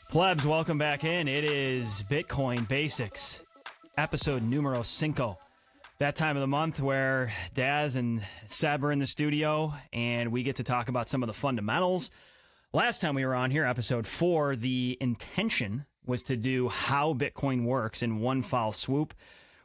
Plebs, welcome back in. It is Bitcoin Basics, episode numero 5. That time of the month where Daz and Seb are in the studio and we get to talk about some of the fundamentals. Last time we were on here, episode 4, the intention was to do how Bitcoin works in one foul swoop.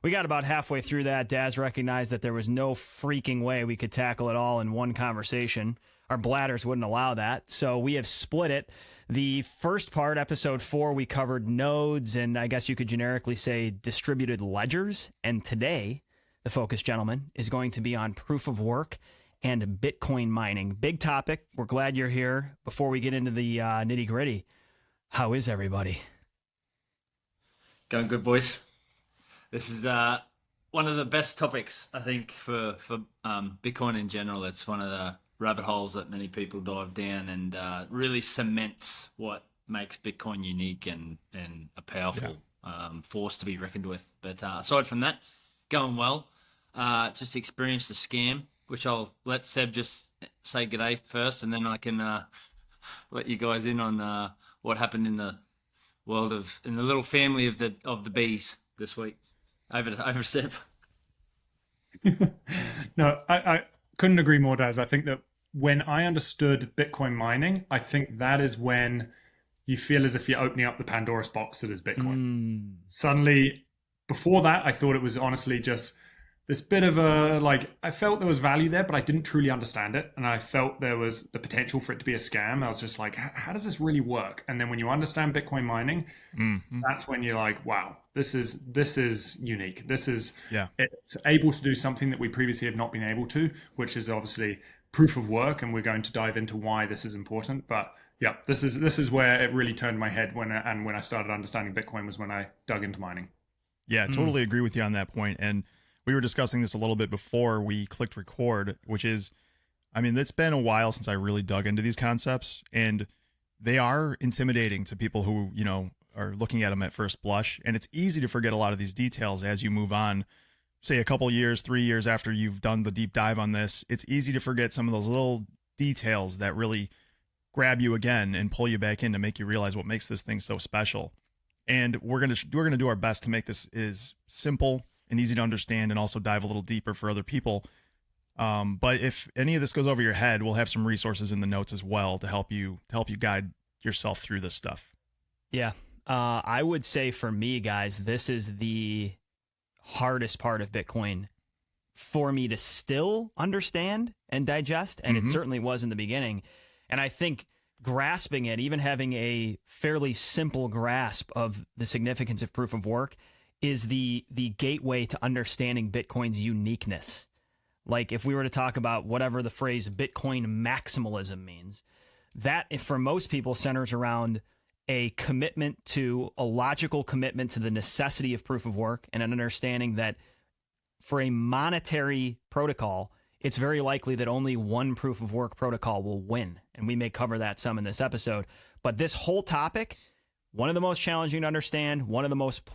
We got about halfway through that. Daz recognized that there was no freaking way we could tackle it all in one conversation. Our bladders wouldn't allow that. So we have split it. The first part, episode 4, we covered nodes and I guess you could generically say distributed ledgers. And today, the focus, gentlemen, is going to be on proof of work and Bitcoin mining. Big topic. We're glad you're here. Before we get into the nitty gritty, how is everybody? Going good, boys. This is one of the best topics, I think, for Bitcoin in general. It's one of the rabbit holes that many people dive down and really cements what makes Bitcoin unique and a powerful force to be reckoned with. But aside from that, going well. Just experienced a scam, which I'll let Seb just say g'day first, and then I can let you guys in on what happened in the world in the little family of the bees this week. Over to Seb. No, I couldn't agree more, Daz. I think that when I understood Bitcoin mining, I think that is when you feel as if you're opening up the Pandora's box that is Bitcoin. Suddenly, before that, I thought it was honestly just this bit of I felt there was value there, but I didn't truly understand it. And I felt there was the potential for it to be a scam. I was just like, how does this really work? And then when you understand Bitcoin mining, that's when you're like, wow, this is unique. It's able to do something that we previously have not been able to, which is obviously proof of work. And we're going to dive into why this is important. But yeah, this is where it really turned my head when I started understanding Bitcoin was when I dug into mining. Yeah, totally agree with you on that point. And we were discussing this a little bit before we clicked record, which is, I mean, it's been a while since I really dug into these concepts, and they are intimidating to people who, are looking at them at first blush. And it's easy to forget a lot of these details as you move on, say a couple years, 3 years after you've done the deep dive on this. It's easy to forget some of those little details that really grab you again and pull you back in to make you realize what makes this thing so special. And we're gonna do our best to make this as simple and easy to understand, and also dive a little deeper for other people. But if any of this goes over your head, we'll have some resources in the notes as well to help you guide yourself through this stuff. Yeah, I would say for me, guys, this is the hardest part of Bitcoin for me to still understand and digest, and it certainly was in the beginning. And I think grasping it, even having a fairly simple grasp of the significance of proof of work, is the gateway to understanding Bitcoin's uniqueness. Like if we were to talk about whatever the phrase Bitcoin maximalism means, that for most people centers around a logical commitment to the necessity of proof of work, and an understanding that for a monetary protocol, it's very likely that only one proof of work protocol will win. And we may cover that some in this episode. But this whole topic, one of the most challenging to understand, one of the most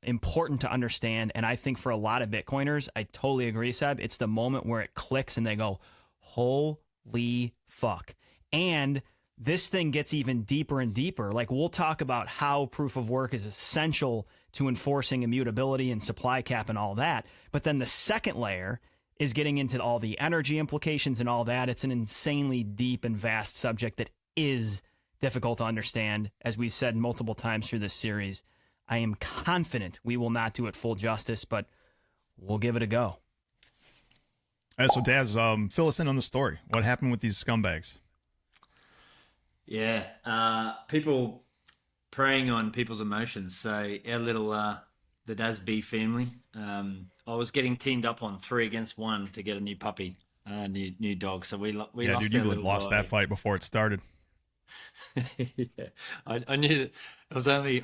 important to understand. And I think for a lot of Bitcoiners, I totally agree, Seb, it's the moment where it clicks and they go, holy fuck. And this thing gets even deeper and deeper. Like we'll talk about how proof of work is essential to enforcing immutability and supply cap and all that. But then the second layer is getting into all the energy implications and all that. It's an insanely deep and vast subject that is difficult to understand. As we've said multiple times through this series, I am confident we will not do it full justice, but we'll give it a go. So Daz, fill us in on the story. What happened with these scumbags? Yeah, people preying on people's emotions. So our little, the Daz B family, I was getting teamed up on 3 against 1 to get a new puppy, new dog. So we lost. Dude, you lost that fight before it started. Yeah, I knew that I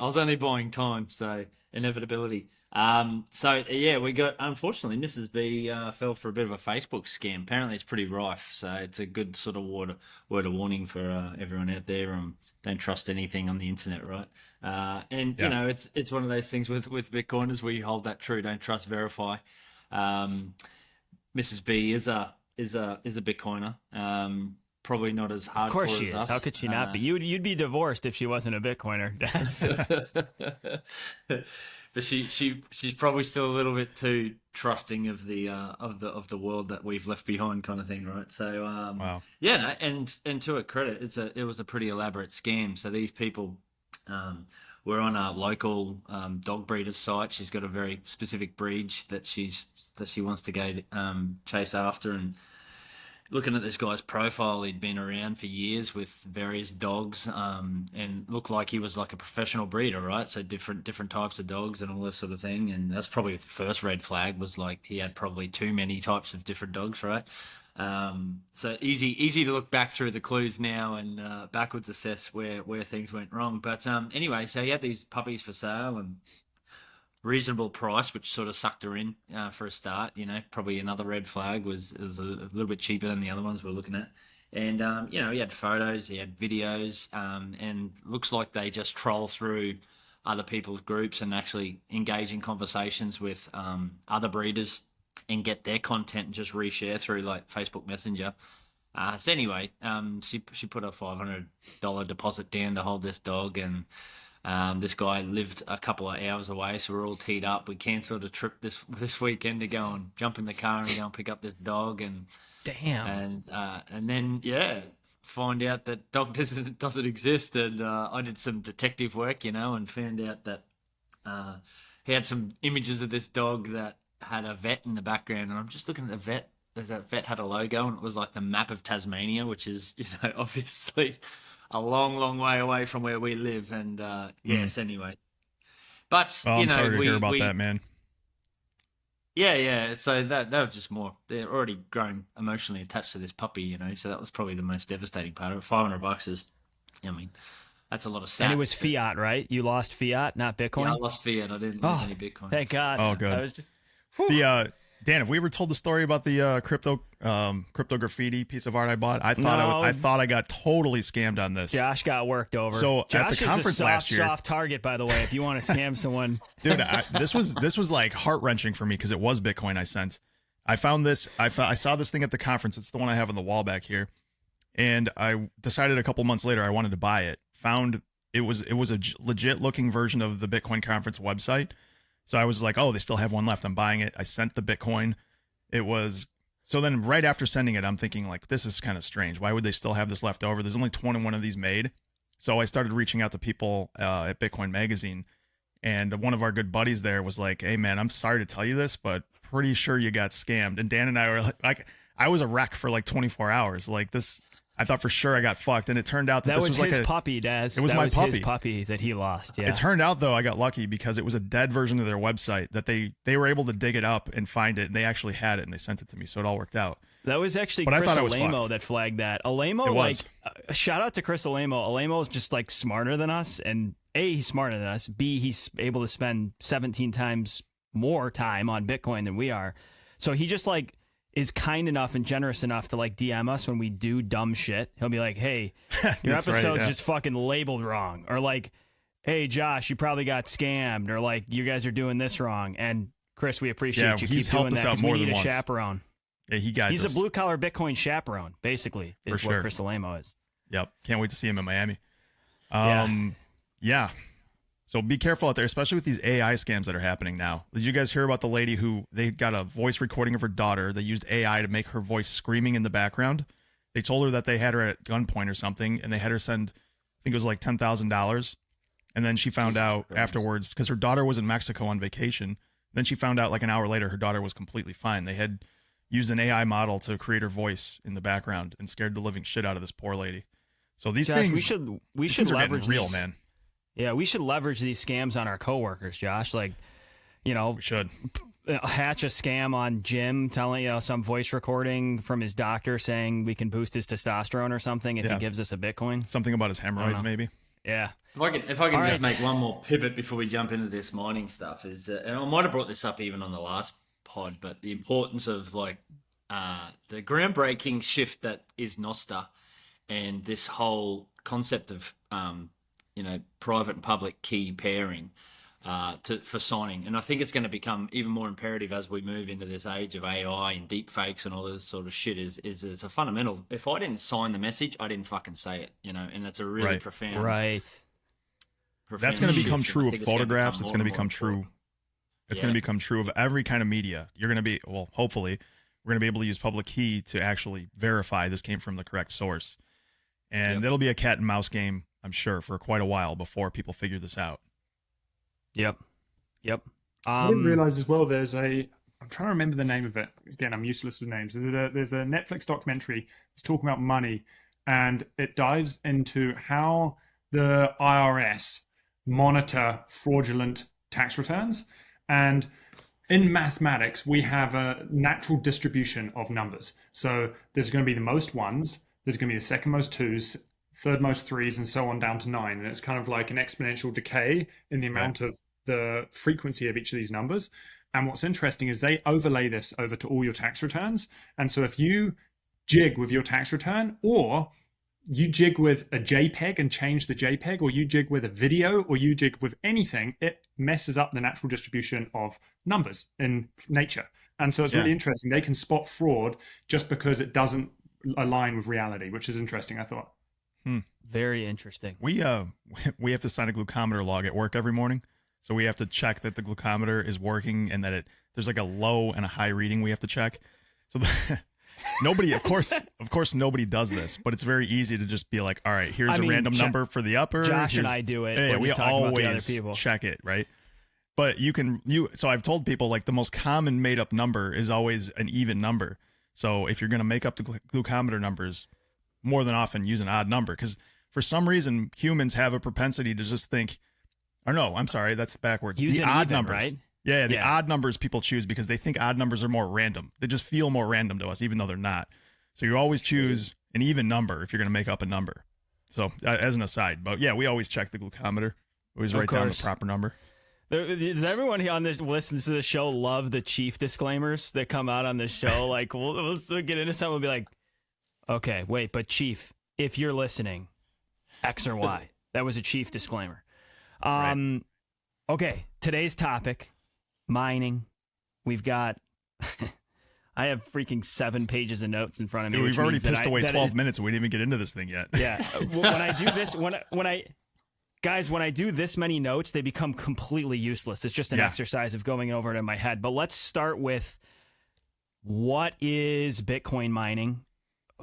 was only buying time, so inevitability. So yeah, we got, unfortunately, Mrs. B fell for a bit of a Facebook scam. Apparently, it's pretty rife, so it's a good sort of word of warning for everyone out there. Don't trust anything on the internet, right? And you know, it's one of those things with Bitcoiners. We hold that true. Don't trust, verify. Mrs. B is a is a Bitcoiner. Probably not as hardcore Of course she as is. us. How could she not be? You'd be divorced if she wasn't a Bitcoiner. But she's probably still a little bit too trusting of the world that we've left behind, kind of thing, right? So Wow. yeah, no, and to her credit, it was a pretty elaborate scam. So these people were on a local dog breeder's site. She's got a very specific breed that she wants to go chase after, and looking at this guy's profile, he'd been around for years with various dogs, and looked like he was like a professional breeder, right? So different types of dogs and all this sort of thing. And that's probably the first red flag, was like he had probably too many types of different dogs, right? So easy to look back through the clues now and backwards assess where things went wrong. But anyway, so he had these puppies for sale and reasonable price, which sort of sucked her in for a start. You know, probably another red flag was a little bit cheaper than the other ones we're looking at. And you know, he had photos, he had videos, and looks like they just troll through other people's groups and actually engage in conversations with other breeders and get their content and just reshare through like Facebook Messenger. So anyway, she put a $500 deposit down to hold this dog, and this guy lived a couple of hours away, so we're all teed up. We cancelled a trip this weekend to go and jump in the car and go and pick up this dog, and Damn. and then find out that dog doesn't exist. And I did some detective work, you know, and found out that he had some images of this dog that had a vet in the background, and I'm just looking at the vet. That vet had a logo, and it was like the map of Tasmania, which is, you know, obviously a long way away from where we live. And yes, anyway. But Well, you I'm know, sorry to hear about that, man. Yeah. So that was just more. They're already grown emotionally attached to this puppy, you know. So that was probably the most devastating part of it. $500 is, I mean, that's a lot of sats. And it was fiat, right? You lost fiat, not Bitcoin? Yeah, I lost fiat. I didn't lose any Bitcoin. Thank God. Oh, good. I was just... The Dan, have we ever told the story about the crypto graffiti piece of art I bought? I thought I got totally scammed on this. Josh got worked over. So Josh at the is conference a last year, soft target, by the way, if you want to scam someone. dude, this was like heart wrenching for me because it was Bitcoin I sent. I found this. I saw this thing at the conference. It's the one I have on the wall back here, and I decided a couple months later I wanted to buy it. Found it was a legit looking version of the Bitcoin conference website. So I was like, oh, they still have one left. I'm buying it. I sent the Bitcoin. So then right after sending it, I'm thinking like, this is kind of strange. Why would they still have this left over? There's only 21 of these made. So I started reaching out to people at Bitcoin Magazine, and one of our good buddies there was like, hey man, I'm sorry to tell you this, but pretty sure you got scammed. And Dan and I were like I was a wreck for like 24 hours. Like this, I thought for sure I got fucked, and it turned out that that this was was his like puppy, Daz. It was that my was puppy. his puppy that he lost. Yeah. It turned out though I got lucky because it was a dead version of their website that they were able to dig it up and find it, and they actually had it and they sent it to me, so it all worked out. That was actually But I Chris thought it was Alamo fucked. that flagged that. Alamo, It like, was. shout out to Chris Alamo. Alamo's just like smarter than us, and A, he's smarter than us. B, he's able to spend 17 times more time on Bitcoin than we are. So he just like is kind enough and generous enough to like DM us when we do dumb shit. He'll be like, hey, your That's right, episode's yeah. just fucking labeled wrong. Or like, hey, Josh, you probably got scammed. Or like, you guys are doing this wrong. And Chris, we appreciate Yeah, you he's keep doing helped us that out because we more need than a once. chaperone. Yeah, he guides He's us. a blue collar Bitcoin chaperone, basically, is For what sure. Chris Alamo is. Yep. Can't wait to see him in Miami. Yeah. Yeah. So be careful out there, especially with these AI scams that are happening now. Did you guys hear about the lady who they got a voice recording of her daughter? They used AI to make her voice screaming in the background. They told her that they had her at gunpoint or something, and they had her send, I think it was like $10,000. And then she found out afterwards, because her daughter was in Mexico on vacation. Then she found out like an hour later her daughter was completely fine. They had used an AI model to create her voice in the background and scared the living shit out of this poor lady. So these Josh, things, we these should things are getting leverage real, these, man. Yeah, we should leverage these scams on our coworkers, Josh. Like, you know, We should. hatch a scam on Jim telling, you know, some voice recording from his doctor saying we can boost his testosterone or something if he Yeah. gives us a Bitcoin. Something about his hemorrhoids, know. maybe. Yeah. If I can All just right. make one more pivot before we jump into this mining stuff, is and I might have brought this up even on the last pod, but the importance of like the groundbreaking shift that is NOSTR and this whole concept of private and public key pairing. for signing. And I think it's going to become even more imperative as we move into this age of AI and deep fakes and all this sort of shit. Is it's a fundamental. If I didn't sign the message, I didn't fucking say it. And that's a really profound. Right. That's going to become true of photographs. It's going to become true. It's going to become true of every kind of media. You're going to be, well, hopefully, we're going to be able to use public key to actually verify this came from the correct source. And that'll be a cat and mouse game, I'm sure, for quite a while before people figure this out. Yep. I didn't realize as well I'm trying to remember the name of it. Again, I'm useless with names. There's a Netflix documentary that's talking about money, and it dives into how the IRS monitor fraudulent tax returns. And in mathematics, we have a natural distribution of numbers. So there's going to be the most ones, there's going to be the second most twos, third most threes, and so on down to 9. And it's kind of like an exponential decay in the amount of the frequency of each of these numbers. And what's interesting is they overlay this over to all your tax returns. And so if you jig with your tax return, or you jig with a JPEG and change the JPEG, or you jig with a video, or you jig with anything, it messes up the natural distribution of numbers in nature. And so it's really interesting. They can spot fraud just because it doesn't align with reality, which is interesting, I thought. Very interesting. We have to sign a glucometer log at work every morning. So we have to check that the glucometer is working and that there's like a low and a high reading we have to check. So nobody, of course, nobody does this, but it's very easy to just be like, all right, here's a random number for the upper. Josh and I do it. Yeah, we always other people. check it, right? But so I've told people like the most common made up number is always an even number. So if you're going to make up the glucometer numbers, more than often use an odd number, because for some reason humans have a propensity to just think, or no, I'm sorry, that's backwards. Use the odd even, numbers, right? Yeah, the odd numbers people choose because they think odd numbers are more random. They just feel more random to us, even though they're not. So you always choose an even number if you're going to make up a number. So as an aside, but yeah, we always check the glucometer. Always write down the proper number. Does everyone here on this listens to the show love the chief disclaimers that come out on this show? Like, we'll get into something. We'll be like, okay, wait, but chief, if you're listening, X or Y. That was a chief disclaimer. Right. Okay, today's topic, mining. We've got, I have freaking 7 pages of notes in front of me. Dude, we've already pissed away 12 minutes and we didn't even get into this thing yet. Yeah. When I do this, when I do this many notes, they become completely useless. It's just an exercise of going over it in my head. But let's start with, what is Bitcoin mining?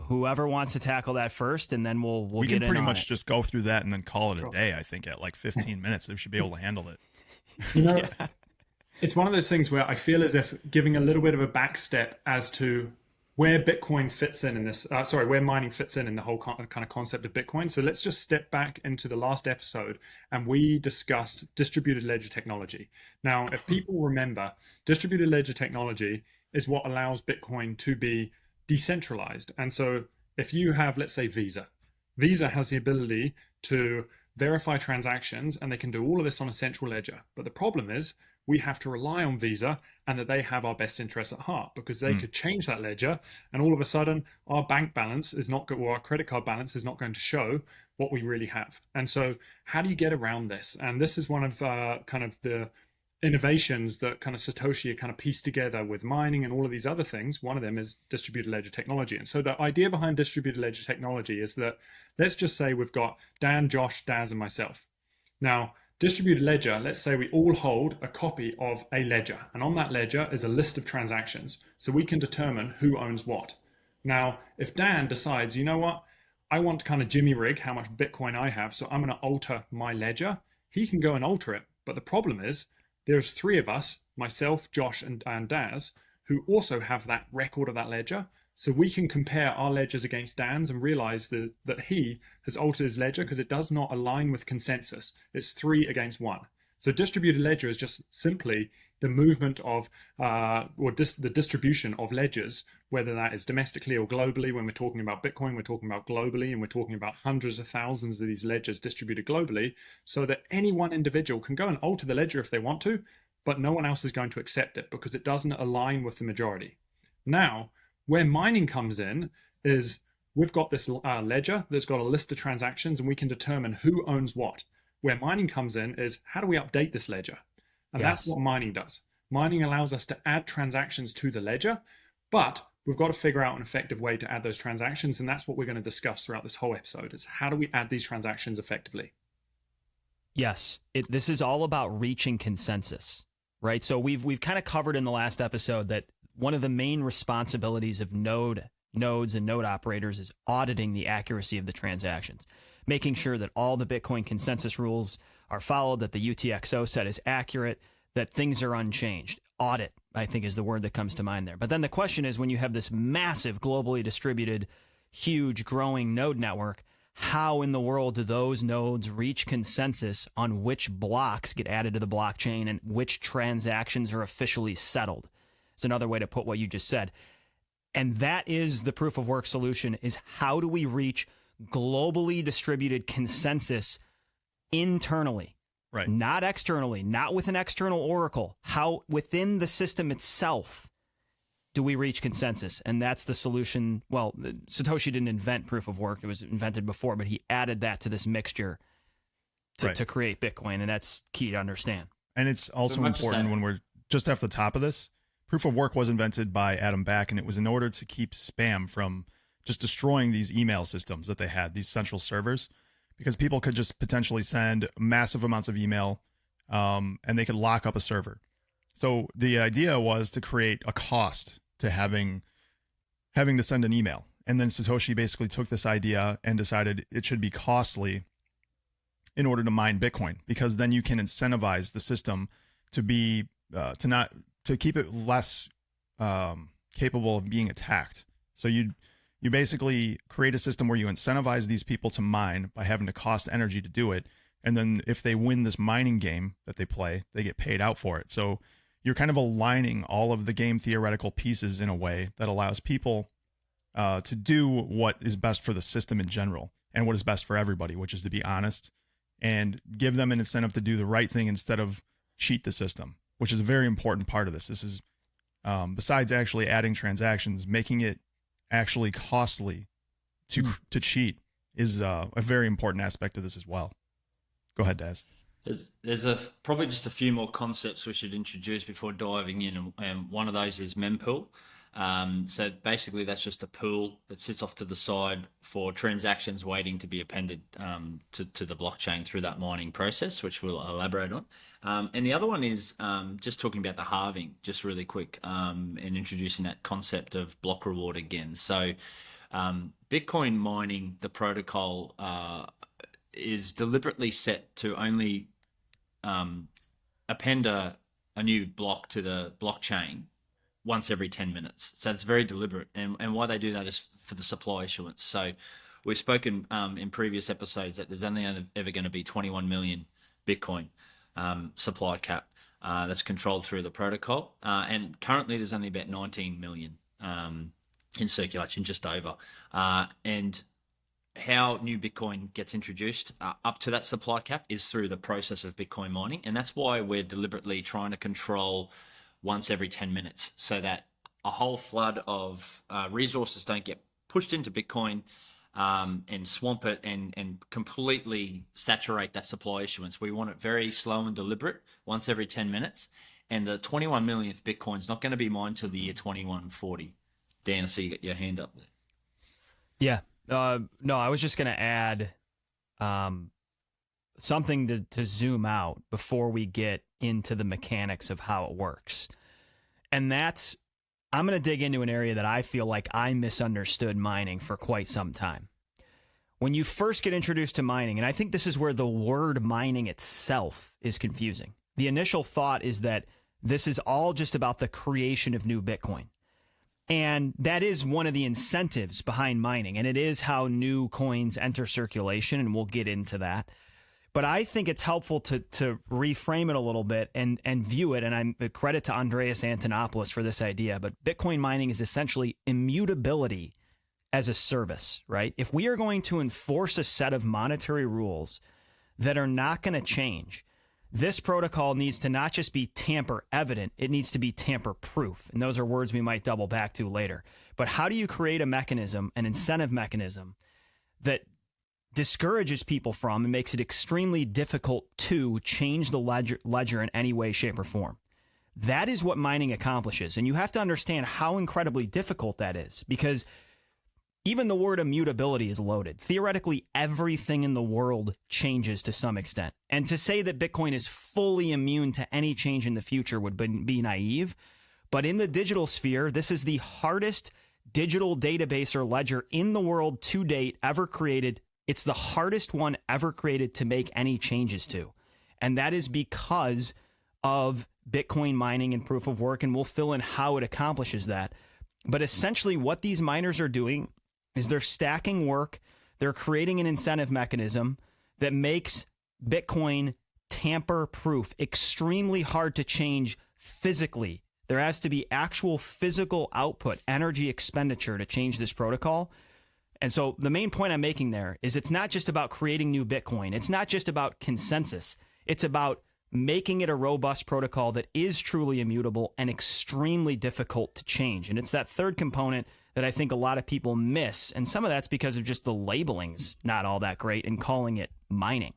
Whoever wants to tackle that first, and then we'll we get in. We can pretty on much it. just go through that and then call it a day. I think at like 15 minutes, they should be able to handle it. It's one of those things where I feel as if giving a little bit of a back step as to where Bitcoin fits in this, where mining fits in the whole kind of concept of Bitcoin. So let's just step back into the last episode, and we discussed distributed ledger technology. Now, if people remember, distributed ledger technology is what allows Bitcoin to be decentralized. And so if you have, let's say, Visa has the ability to verify transactions, and they can do all of this on a central ledger. But the problem is we have to rely on Visa, and that they have our best interests at heart, because they could change that ledger, and all of a sudden our bank balance is not or our credit card balance is not going to show what we really have. And so how do you get around this? And this is one of kind of the innovations that kind of Satoshi kind of pieced together with mining and all of these other things. One of them is distributed ledger technology. And so the idea behind distributed ledger technology is that, let's just say we've got Dan, Josh, Daz, and myself. Now, distributed ledger, let's say we all hold a copy of a ledger, and on that ledger is a list of transactions, so we can determine who owns what. Now, if Dan decides, you know what, I want to kind of jimmy rig how much Bitcoin I have, so I'm going to alter my ledger, he can go and alter it. But the problem is, there's 3 of us, myself, Josh, and Daz, who also have that record of that ledger. So we can compare our ledgers against Dan's and realize that he has altered his ledger because it does not align with consensus. It's 3 against 1. So distributed ledger is just simply the movement of, the distribution of ledgers, whether that is domestically or globally. When we're talking about Bitcoin, we're talking about globally, and we're talking about hundreds of thousands of these ledgers distributed globally, so that any one individual can go and alter the ledger if they want to, but no one else is going to accept it because it doesn't align with the majority. Now, where mining comes in is we've got this ledger that's got a list of transactions, and we can determine who owns what. Where mining comes in is, how do we update this ledger? And that's what mining does. Mining allows us to add transactions to the ledger, but we've got to figure out an effective way to add those transactions. And that's what we're going to discuss throughout this whole episode is how do we add these transactions effectively? Yes, this is all about reaching consensus, right? So we've kind of covered in the last episode that one of the main responsibilities of nodes and node operators is auditing the accuracy of the transactions, making sure that all the Bitcoin consensus rules are followed, that the UTXO set is accurate, that things are unchanged. Audit, I think, is the word that comes to mind there. But then the question is, when you have this massive, globally distributed, huge, growing node network, how in the world do those nodes reach consensus on which blocks get added to the blockchain and which transactions are officially settled? It's another way to put what you just said. And that is the proof of work solution, is how do we reach globally distributed consensus internally, right? Not externally, not with an external oracle. How within the system itself do we reach consensus? And that's the solution. Well, Satoshi didn't invent proof of work. It was invented before, but he added that to this mixture to create Bitcoin. And that's key to understand. And it's also important when we're just off the top of this, proof of work was invented by Adam Back, and it was in order to keep spam from just destroying these email systems that they had, these central servers, because people could just potentially send massive amounts of email and they could lock up a server. So the idea was to create a cost to having to send an email. And then Satoshi basically took this idea and decided it should be costly in order to mine Bitcoin, because then you can incentivize the system to be to keep it less capable of being attacked. So you basically create a system where you incentivize these people to mine by having to cost energy to do it. And then if they win this mining game that they play, they get paid out for it. So you're kind of aligning all of the game theoretical pieces in a way that allows people to do what is best for the system in general and what is best for everybody, which is to be honest and give them an incentive to do the right thing instead of cheat the system, which is a very important part of this. This is, besides actually adding transactions, making it actually costly to cheat is a very important aspect of this as well. Go ahead, Daz. There's probably just a few more concepts we should introduce before diving in, and one of those is mempool. So basically, that's just a pool that sits off to the side for transactions waiting to be appended to the blockchain through that mining process, which we'll elaborate on. And the other one is just talking about the halving, just really quick, and introducing that concept of block reward again. So Bitcoin mining, the protocol is deliberately set to only append a new block to the blockchain once every 10 minutes. So it's very deliberate. And why they do that is for the supply issuance. So we've spoken in previous episodes that there's only ever going to be 21 million Bitcoin supply cap that's controlled through the protocol. And currently there's only about 19 million in circulation, just over. And how new Bitcoin gets introduced up to that supply cap is through the process of Bitcoin mining. And that's why we're deliberately trying to control once every 10 minutes so that a whole flood of resources don't get pushed into Bitcoin and swamp it and completely saturate that supply issuance. We want it very slow and deliberate, once every 10 minutes. And the 21 millionth Bitcoin is not going to be mined till the year 2140. Dan, I see you got your hand up there. Yeah. No, I was just going to add something to zoom out before we get into the mechanics of how it works. And that's, I'm going to dig into an area that I feel like I misunderstood mining for quite some time. When you first get introduced to mining, and I think this is where the word mining itself is confusing. The initial thought is that this is all just about the creation of new Bitcoin. And that is one of the incentives behind mining. And it is how new coins enter circulation. And we'll get into that. But I think it's helpful to reframe it a little bit and view it. And I'm credit to Andreas Antonopolous for this idea. But Bitcoin mining is essentially immutability as a service, right? If we are going to enforce a set of monetary rules that are not going to change, this protocol needs to not just be tamper evident, it needs to be tamper proof. And those are words we might double back to later. But how do you create a mechanism, an incentive mechanism that discourages people from and makes it extremely difficult to change the ledger in any way, shape, or form. That is what mining accomplishes. And you have to understand how incredibly difficult that is, because even the word immutability is loaded. Theoretically, everything in the world changes to some extent. And to say that Bitcoin is fully immune to any change in the future would be naive. But in the digital sphere, this is the hardest digital database or ledger in the world to date ever created. It's the hardest one ever created to make any changes to. And that is because of Bitcoin mining and proof of work. And we'll fill in how it accomplishes that. But essentially what these miners are doing is they're stacking work. They're creating an incentive mechanism that makes Bitcoin tamper proof, extremely hard to change physically. There has to be actual physical output, energy expenditure to change this protocol. And so the main point I'm making there is it's not just about creating new Bitcoin. It's not just about consensus. It's about making it a robust protocol that is truly immutable and extremely difficult to change. And it's that third component that I think a lot of people miss. And some of that's because of just the labeling's not all that great and calling it mining.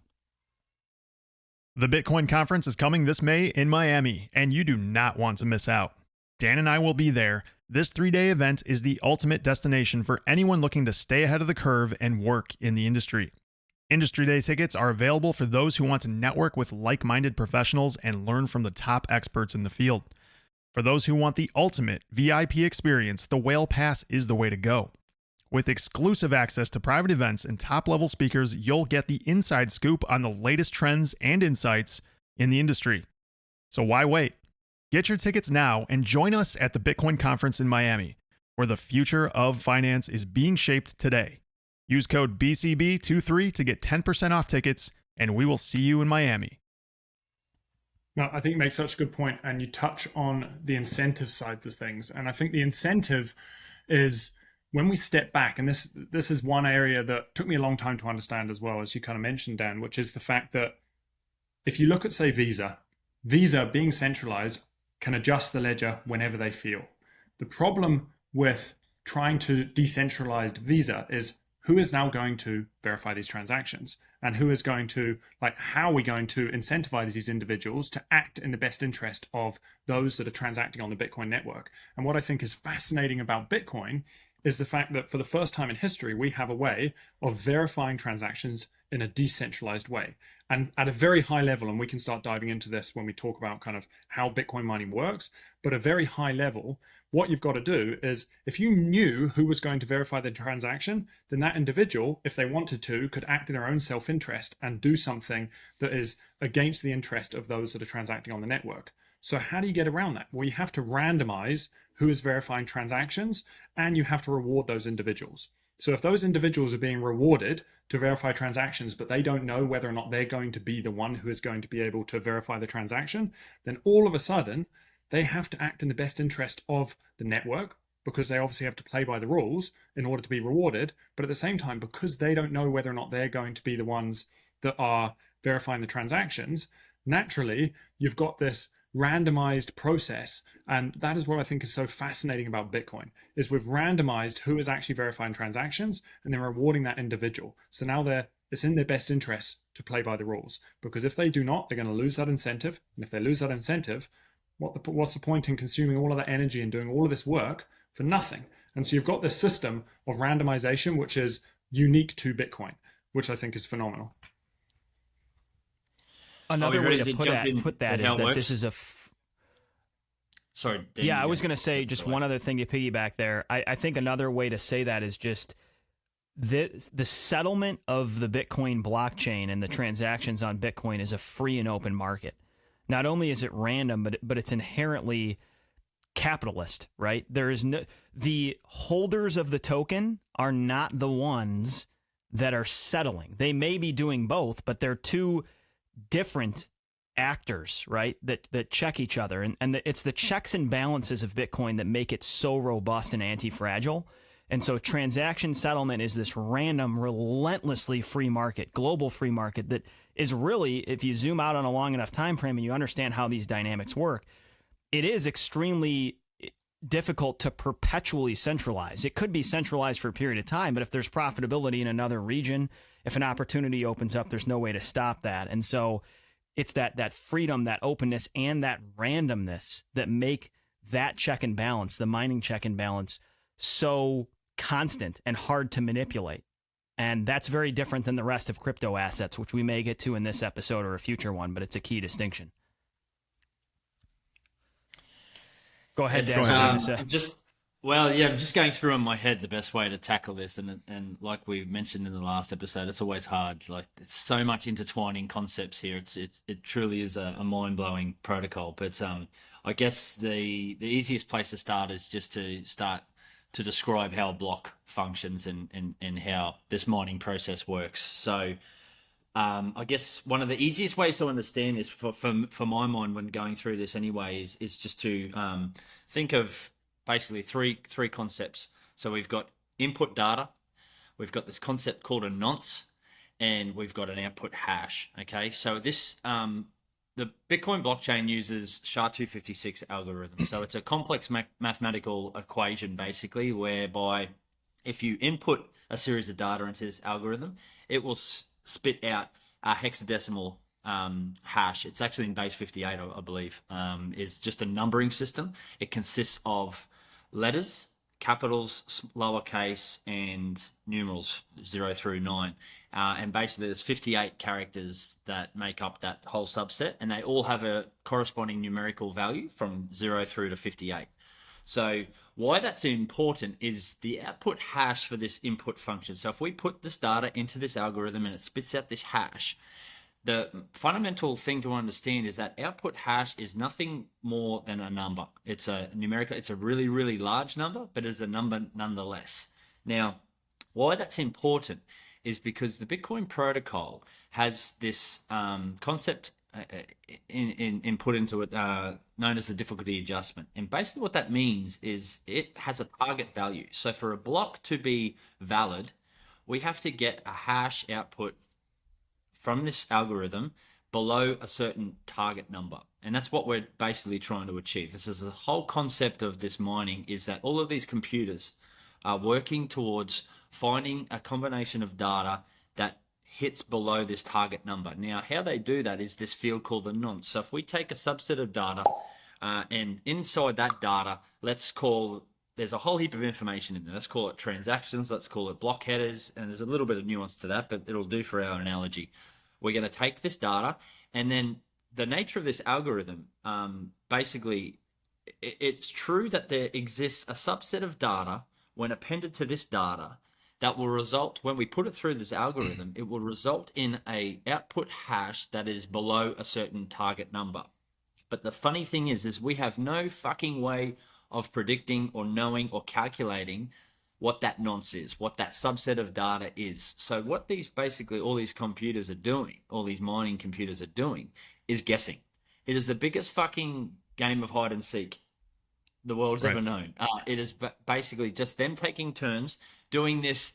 The Bitcoin conference is coming this May in Miami, and you do not want to miss out. Dan and I will be there. This 3-day event is the ultimate destination for anyone looking to stay ahead of the curve and work in the industry. Industry Day tickets are available for those who want to network with like-minded professionals and learn from the top experts in the field. For those who want the ultimate VIP experience, the Whale Pass is the way to go. With exclusive access to private events and top-level speakers, you'll get the inside scoop on the latest trends and insights in the industry. So why wait? Get your tickets now and join us at the Bitcoin conference in Miami, where the future of finance is being shaped today. Use code BCB23 to get 10% off tickets, and we will see you in Miami. No, I think you make such a good point, and you touch on the incentive side of things. And I think the incentive is when we step back, and this is one area that took me a long time to understand as well, as you kind of mentioned, Dan, which is the fact that if you look at, say, Visa being centralized can adjust the ledger whenever they feel. The problem with trying to decentralize Visa is who is now going to verify these transactions, and who is going to, how are we going to incentivize these individuals to act in the best interest of those that are transacting on the Bitcoin network? And what I think is fascinating about Bitcoin is the fact that for the first time in history, we have a way of verifying transactions in a decentralized way. And at a very high level, and we can start diving into this when we talk about kind of how Bitcoin mining works, but at a very high level, what you've got to do is if you knew who was going to verify the transaction, then that individual, if they wanted to, could act in their own self-interest and do something that is against the interest of those that are transacting on the network. So how do you get around that? Well, you have to randomize who is verifying transactions, and you have to reward those individuals. So if those individuals are being rewarded to verify transactions, but they don't know whether or not they're going to be the one who is going to be able to verify the transaction, then all of a sudden, they have to act in the best interest of the network, because they obviously have to play by the rules in order to be rewarded. But at the same time, because they don't know whether or not they're going to be the ones that are verifying the transactions, naturally, you've got this randomized process. And that is what I think is so fascinating about Bitcoin, is we've randomized who is actually verifying transactions and then rewarding that individual. So now it's in their best interest to play by the rules, because if they do not, they're going to lose that incentive. And if they lose that incentive, what's the point in consuming all of that energy and doing all of this work for nothing? And so you've got this system of randomization, which is unique to Bitcoin, which I think is phenomenal. Another way to put that is that this is Sorry. Dan, yeah, I was going to say just one other thing to piggyback there. I think another way to say that is just the settlement of the Bitcoin blockchain and the transactions on Bitcoin is a free and open market. Not only is it random, but it's inherently capitalist, right? There is the holders of the token are not the ones that are settling. They may be doing both, but they're two different actors, right, that check each other. And it's the checks and balances of Bitcoin that make it so robust and anti-fragile. And so transaction settlement is this random, relentlessly free market, global free market that is really, if you zoom out on a long enough time frame and you understand how these dynamics work, it is extremely difficult to perpetually centralize. It could be centralized for a period of time, but if there's profitability in another region, if an opportunity opens up, there's no way to stop that. And so it's that freedom, that openness, and that randomness that make that check and balance, the mining check and balance, so constant and hard to manipulate. And that's very different than the rest of crypto assets, which we may get to in this episode or a future one, but it's a key distinction. Go ahead, Dan. I'm just going through in my head the best way to tackle this, and like we mentioned in the last episode, it's always hard. Like, there's so much intertwining concepts here. It truly is a mind blowing protocol. But I guess the easiest place to start is just to start to describe how a block functions and how this mining process works. So I guess one of the easiest ways to understand this for my mind when going through this anyway is just to think of basically three concepts. So we've got input data, we've got this concept called a nonce, and we've got an output hash. Okay, so this the Bitcoin blockchain uses SHA-256 algorithm. So it's a complex mathematical equation basically, whereby if you input a series of data into this algorithm, it will spit out a hexadecimal hash. It's actually in base 58, I believe. Is just a numbering system. It consists of letters, capitals, lowercase, and numerals 0 through 9. And basically there's 58 characters that make up that whole subset, and they all have a corresponding numerical value from 0 through to 58. So why that's important is the output hash for this input function. So if we put this data into this algorithm and it spits out this hash, the fundamental thing to understand is that output hash is nothing more than a number. It's a numerical, it's a really, really large number, but it's a number nonetheless. Now, why that's important is because the Bitcoin protocol has this concept input into it known as the difficulty adjustment. And basically what that means is it has a target value. So for a block to be valid, we have to get a hash output from this algorithm below a certain target number. And that's what we're basically trying to achieve. This is the whole concept of this mining, is that all of these computers are working towards finding a combination of data that hits below this target number. Now, how they do that is this field called the nonce. So if we take a subset of data and inside that data, there's a whole heap of information in there. Let's call it transactions, let's call it block headers, and there's a little bit of nuance to that, but it'll do for our analogy. We're going to take this data, and then the nature of this algorithm, basically, it's true that there exists a subset of data when appended to this data that will result, when we put it through this algorithm, it will result in a output hash that is below a certain target number. But the funny thing is we have no fucking way of predicting or knowing or calculating what that nonce is, what that subset of data is. So what all these computers are doing, all these mining computers are doing, is guessing. It is the biggest fucking game of hide and seek the world's ever known. It is basically just them taking turns doing this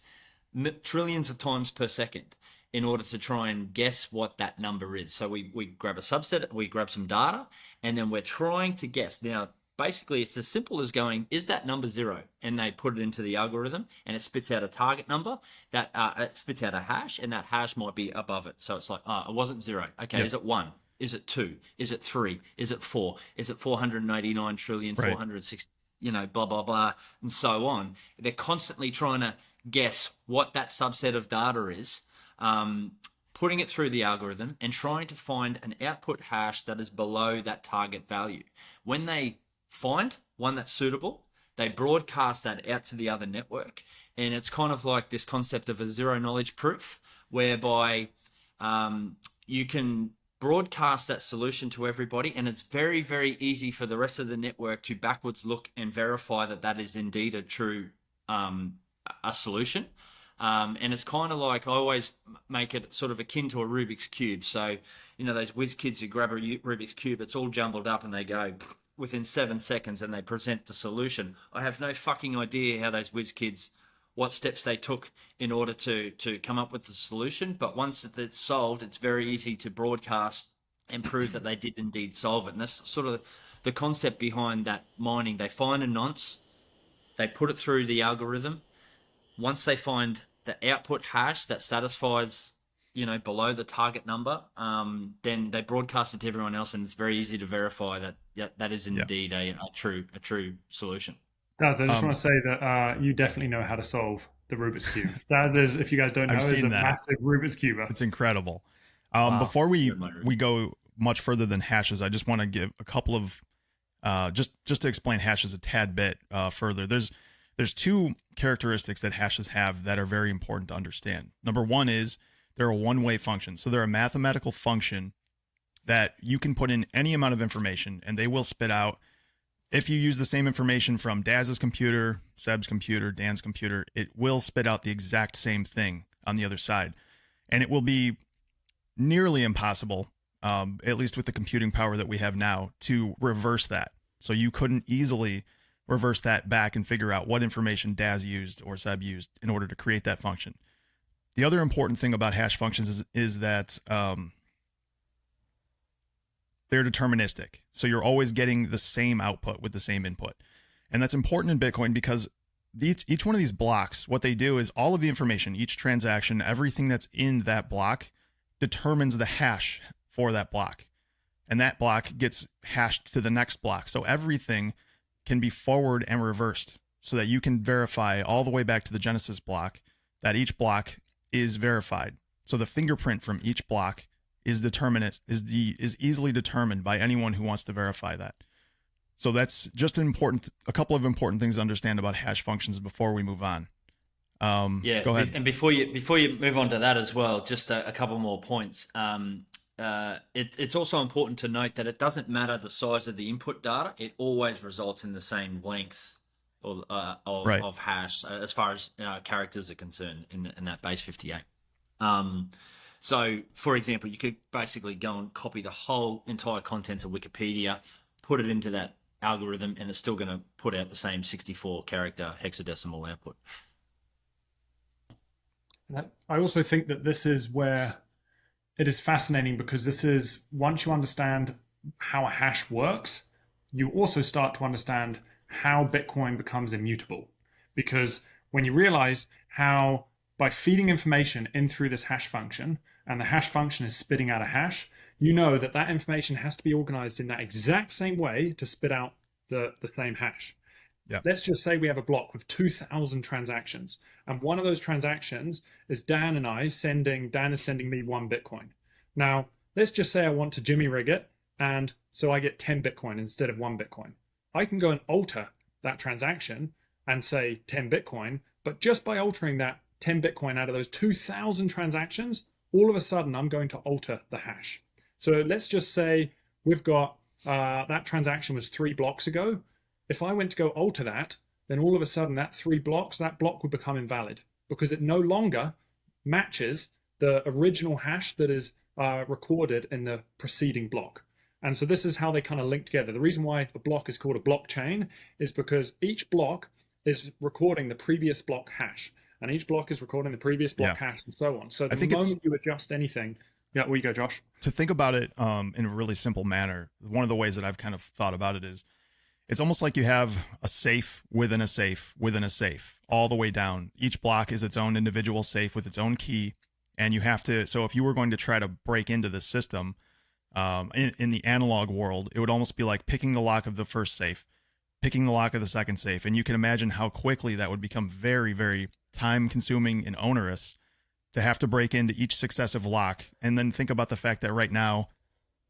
trillions of times per second in order to try and guess what that number is. So we grab a subset, we grab some data, and then we're trying to guess. Now, basically, it's as simple as going, is that number 0? And they put it into the algorithm, and it spits out a target number, that it spits out a hash, and that hash might be above it. So it's like, it wasn't 0. Okay, yep. Is it 1? Is it 2? Is it 3? Is it 4? Is it 489 trillion, right. 460, blah, blah, blah, and so on. They're constantly trying to guess what that subset of data is, putting it through the algorithm and trying to find an output hash that is below that target value. When they find one that's suitable, they broadcast that out to the other network. And it's kind of like this concept of a zero knowledge proof, whereby you can broadcast that solution to everybody, and it's very, very easy for the rest of the network to backwards look and verify that that is indeed a true a solution. And it's kind of like, I always make it sort of akin to a Rubik's Cube. So, those whiz kids who grab a Rubik's Cube, it's all jumbled up and they go within 7 seconds and they present the solution. I have no fucking idea how those whiz kids, what steps they took in order to come up with the solution. But once it's solved, it's very easy to broadcast and prove that they did indeed solve it. And that's sort of the concept behind that mining. They find a nonce, they put it through the algorithm. Once they find the output hash that satisfies, below the target number, then they broadcast it to everyone else, and it's very easy to verify that is indeed a true solution. Daz, I just want to say that you definitely know how to solve the Rubik's Cube. Daz is, if you guys don't know, is a massive Rubik's Cuber. It's incredible. Wow. Before we go much further than hashes, I just want to give a couple of just to explain hashes a tad bit further. There's two characteristics that hashes have that are very important to understand. Number one is they're a one-way function. So they're a mathematical function that you can put in any amount of information and they will spit out. If you use the same information from Daz's computer, Seb's computer, Dan's computer, it will spit out the exact same thing on the other side. And it will be nearly impossible, at least with the computing power that we have now, to reverse that. So you couldn't easily reverse that back and figure out what information Daz used or Seb used in order to create that function. The other important thing about hash functions is that they're deterministic. So you're always getting the same output with the same input. And that's important in Bitcoin because each one of these blocks, what they do is all of the information, each transaction, everything that's in that block determines the hash for that block. And that block gets hashed to the next block. So everything can be forward and reversed so that you can verify all the way back to the Genesis block that each block is verified. So the fingerprint from each block is easily determined by anyone who wants to verify that. So that's just a couple of important things to understand about hash functions before we move on. Go ahead. And before you move on to that as well, just a couple more points. It's also important to note that it doesn't matter the size of the input data; it always results in the same length of hash as far as characters are concerned in that base 58. So, for example, you could basically go and copy the whole entire contents of Wikipedia, put it into that algorithm, and it's still going to put out the same 64-character hexadecimal output. I also think that this is where it is fascinating because this is, once you understand how a hash works, you also start to understand how Bitcoin becomes immutable. Because when you realize how by feeding information in through this hash function, and the hash function is spitting out a hash, you know that that information has to be organized in that exact same way to spit out the same hash. Yeah. Let's just say we have a block with 2,000 transactions, and one of those transactions is Dan is sending me 1 Bitcoin. Now, let's just say I want to Jimmy rig it, and so I get 10 Bitcoin instead of 1 Bitcoin. I can go and alter that transaction and say 10 Bitcoin, but just by altering that 10 Bitcoin out of those 2,000 transactions, all of a sudden I'm going to alter the hash. So let's just say we've got that transaction was 3 blocks ago. If I went to go alter that, then all of a sudden that block would become invalid because it no longer matches the original hash that is recorded in the preceding block. And so this is how they kind of link together. The reason why a block is called a blockchain is because each block is recording the previous block hash, and each block is recording the previous block hash, and so on. So the moment you adjust anything, where you go, Josh? To think about it in a really simple manner, one of the ways that I've kind of thought about it is it's almost like you have a safe within a safe within a safe all the way down. Each block is its own individual safe with its own key, and you have to. So if you were going to try to break into this system in the analog world, it would almost be like picking the lock of the first safe, picking the lock of the second safe, and you can imagine how quickly that would become very, very time-consuming and onerous to have to break into each successive lock. And then think about the fact that right now,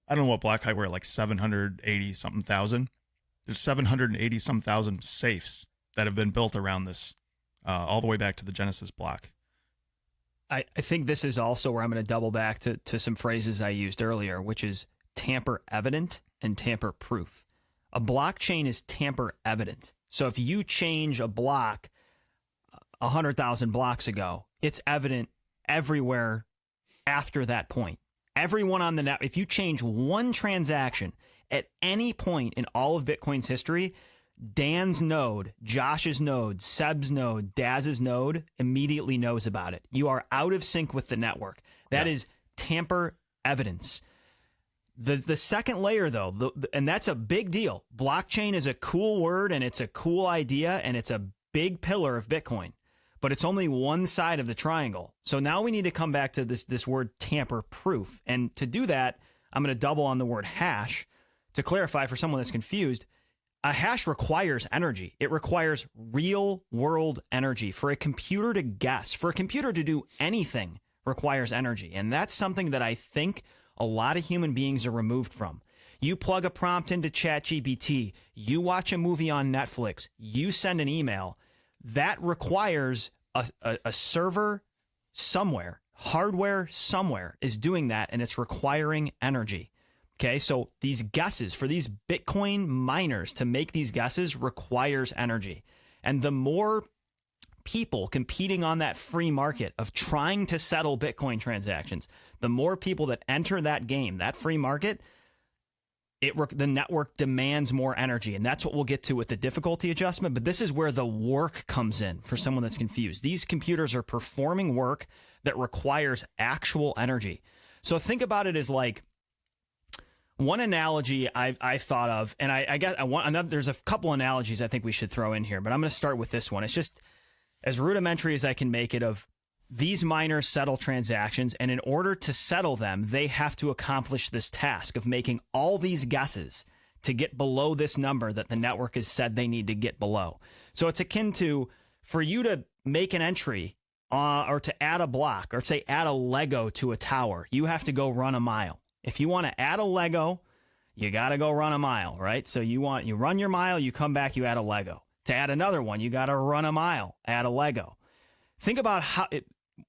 I don't know what block height we're at, like 780-something thousand. There's 780-some thousand safes that have been built around this, all the way back to the Genesis block. I think this is also where I'm going to double back to some phrases I used earlier, which is tamper evident and tamper proof. A blockchain is tamper evident. So if you change a block 100,000 blocks ago, it's evident everywhere after that point. Everyone on the net, if you change one transaction at any point in all of Bitcoin's history, Dan's node, Josh's node, Seb's node, Daz's node immediately knows about it. You are out of sync with the network. That is tamper evidence. The second layer, though, and that's a big deal. Blockchain is a cool word, and it's a cool idea, and it's a big pillar of Bitcoin. But it's only one side of the triangle. So now we need to come back to this word tamper proof. And to do that, I'm going to double on the word hash to clarify for someone that's confused. A hash requires energy. It requires real world energy. For a computer to guess, for a computer to do anything requires energy. And that's something that I think a lot of human beings are removed from. You plug a prompt into ChatGPT, you watch a movie on Netflix, you send an email. That requires a server somewhere, hardware somewhere is doing that, and it's requiring energy. Okay, so these guesses for these Bitcoin miners to make these guesses requires energy. And the more people competing on that free market of trying to settle Bitcoin transactions, the more people that enter that game, that free market, the network demands more energy. And that's what we'll get to with the difficulty adjustment. But this is where the work comes in for someone that's confused. These computers are performing work that requires actual energy. So think about it as like, one analogy I thought of, and I got another. There's a couple analogies I think we should throw in here, but I'm going to start with this one. It's just as rudimentary as I can make it. Of these miners settle transactions, and in order to settle them, they have to accomplish this task of making all these guesses to get below this number that the network has said they need to get below. So it's akin to, for you to make an entry or to add a block, or say add a Lego to a tower, you have to go run a mile. If you want to add a Lego, you got to go run a mile, right? So you run your mile, you come back, you add a Lego. To add another one, you got to run a mile, add a Lego. Think about how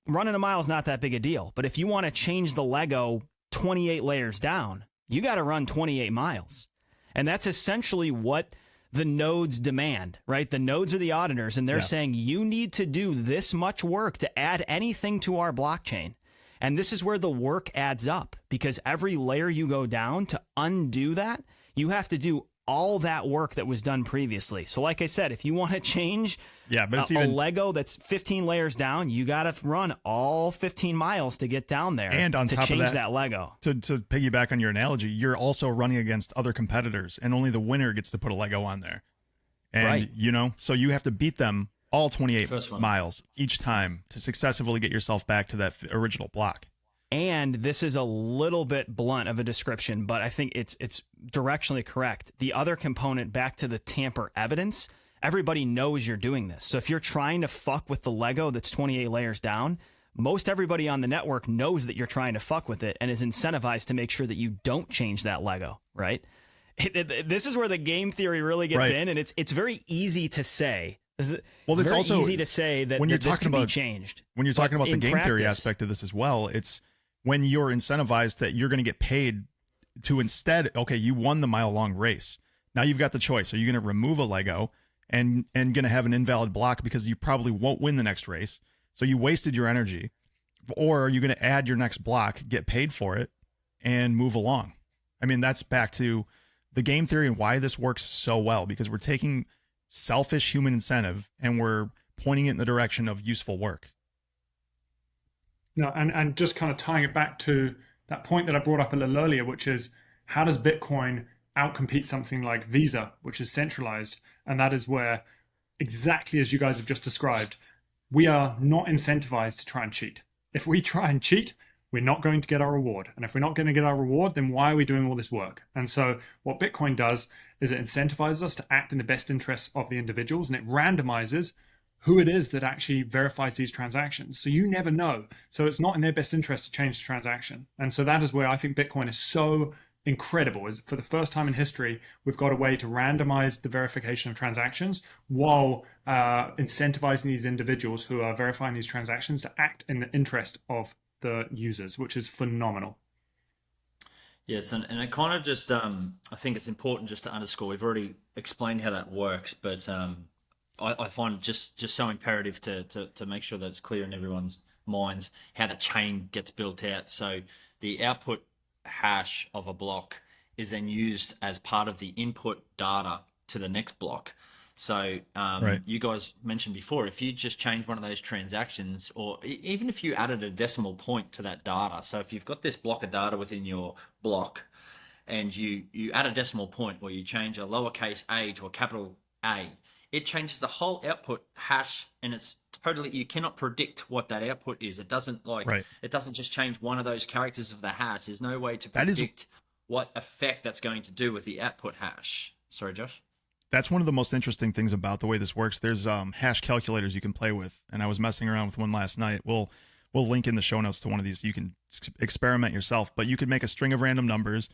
running a mile is not that big a deal. But if you want to change the Lego 28 layers down, you got to run 28 miles. And that's essentially what the nodes demand, right? The nodes are the auditors, and they're saying you need to do this much work to add anything to our blockchain. And this is where the work adds up, because every layer you go down to undo that, you have to do all that work that was done previously. So like I said, if you want to change a Lego that's 15 layers down, you got to run all 15 miles to get down there and on to top change of that Lego. To piggyback on your analogy, you're also running against other competitors, and only the winner gets to put a Lego on there. And, so you have to beat them all 28 miles each time to successfully get yourself back to that original block. And this is a little bit blunt of a description, but I think it's directionally correct. The other component, back to the tamper evidence, everybody knows you're doing this. So if you're trying to fuck with the Lego that's 28 layers down, most everybody on the network knows that you're trying to fuck with it and is incentivized to make sure that you don't change that Lego, right? This is where the game theory really gets in, and it's very easy to say. It's very also easy to say that this can be changed. When you're talking about the game theory aspect of this as well, it's when you're incentivized that you're going to get paid to instead, okay, you won the mile-long race. Now you've got the choice. Are you going to remove a Lego and going to have an invalid block because you probably won't win the next race? So you wasted your energy. Or are you going to add your next block, get paid for it, and move along? I mean, that's back to the game theory and why this works so well, because we're taking selfish human incentive and we're pointing it in the direction of useful work. No, and just kind of tying it back to that point that I brought up a little earlier, which is how does Bitcoin outcompete something like Visa, which is centralized? And that is where, exactly as you guys have just described, we are not incentivized to try and cheat. If we try and cheat, we're not going to get our reward. And if we're not going to get our reward, then why are we doing all this work? And so what Bitcoin does is it incentivizes us to act in the best interests of the individuals, and it randomizes who it is that actually verifies these transactions. So you never know. So it's not in their best interest to change the transaction. And so that is where I think Bitcoin is so incredible, is for the first time in history, we've got a way to randomize the verification of transactions while incentivizing these individuals who are verifying these transactions to act in the interest of the users, which is phenomenal. Yes, and it kind of just, I think it's important just to underscore, we've already explained how that works, but I find it just so imperative to make sure that it's clear in everyone's minds how the chain gets built out. So the output hash of a block is then used as part of the input data to the next block. So you guys mentioned before, if you just change one of those transactions, or even if you added a decimal point to that data, so if you've got this block of data within your block and you add a decimal point, or you change a lowercase a to a capital A, it changes the whole output hash, and it's totally, you cannot predict what that output is. It doesn't it doesn't just change one of those characters of the hash. There's no way to predict what effect that's going to do with the output hash. Sorry, Josh. That's one of the most interesting things about the way this works. There's hash calculators you can play with, and I was messing around with one last night. We'll link in the show notes to one of these. You can experiment yourself, but you could make a string of random numbers,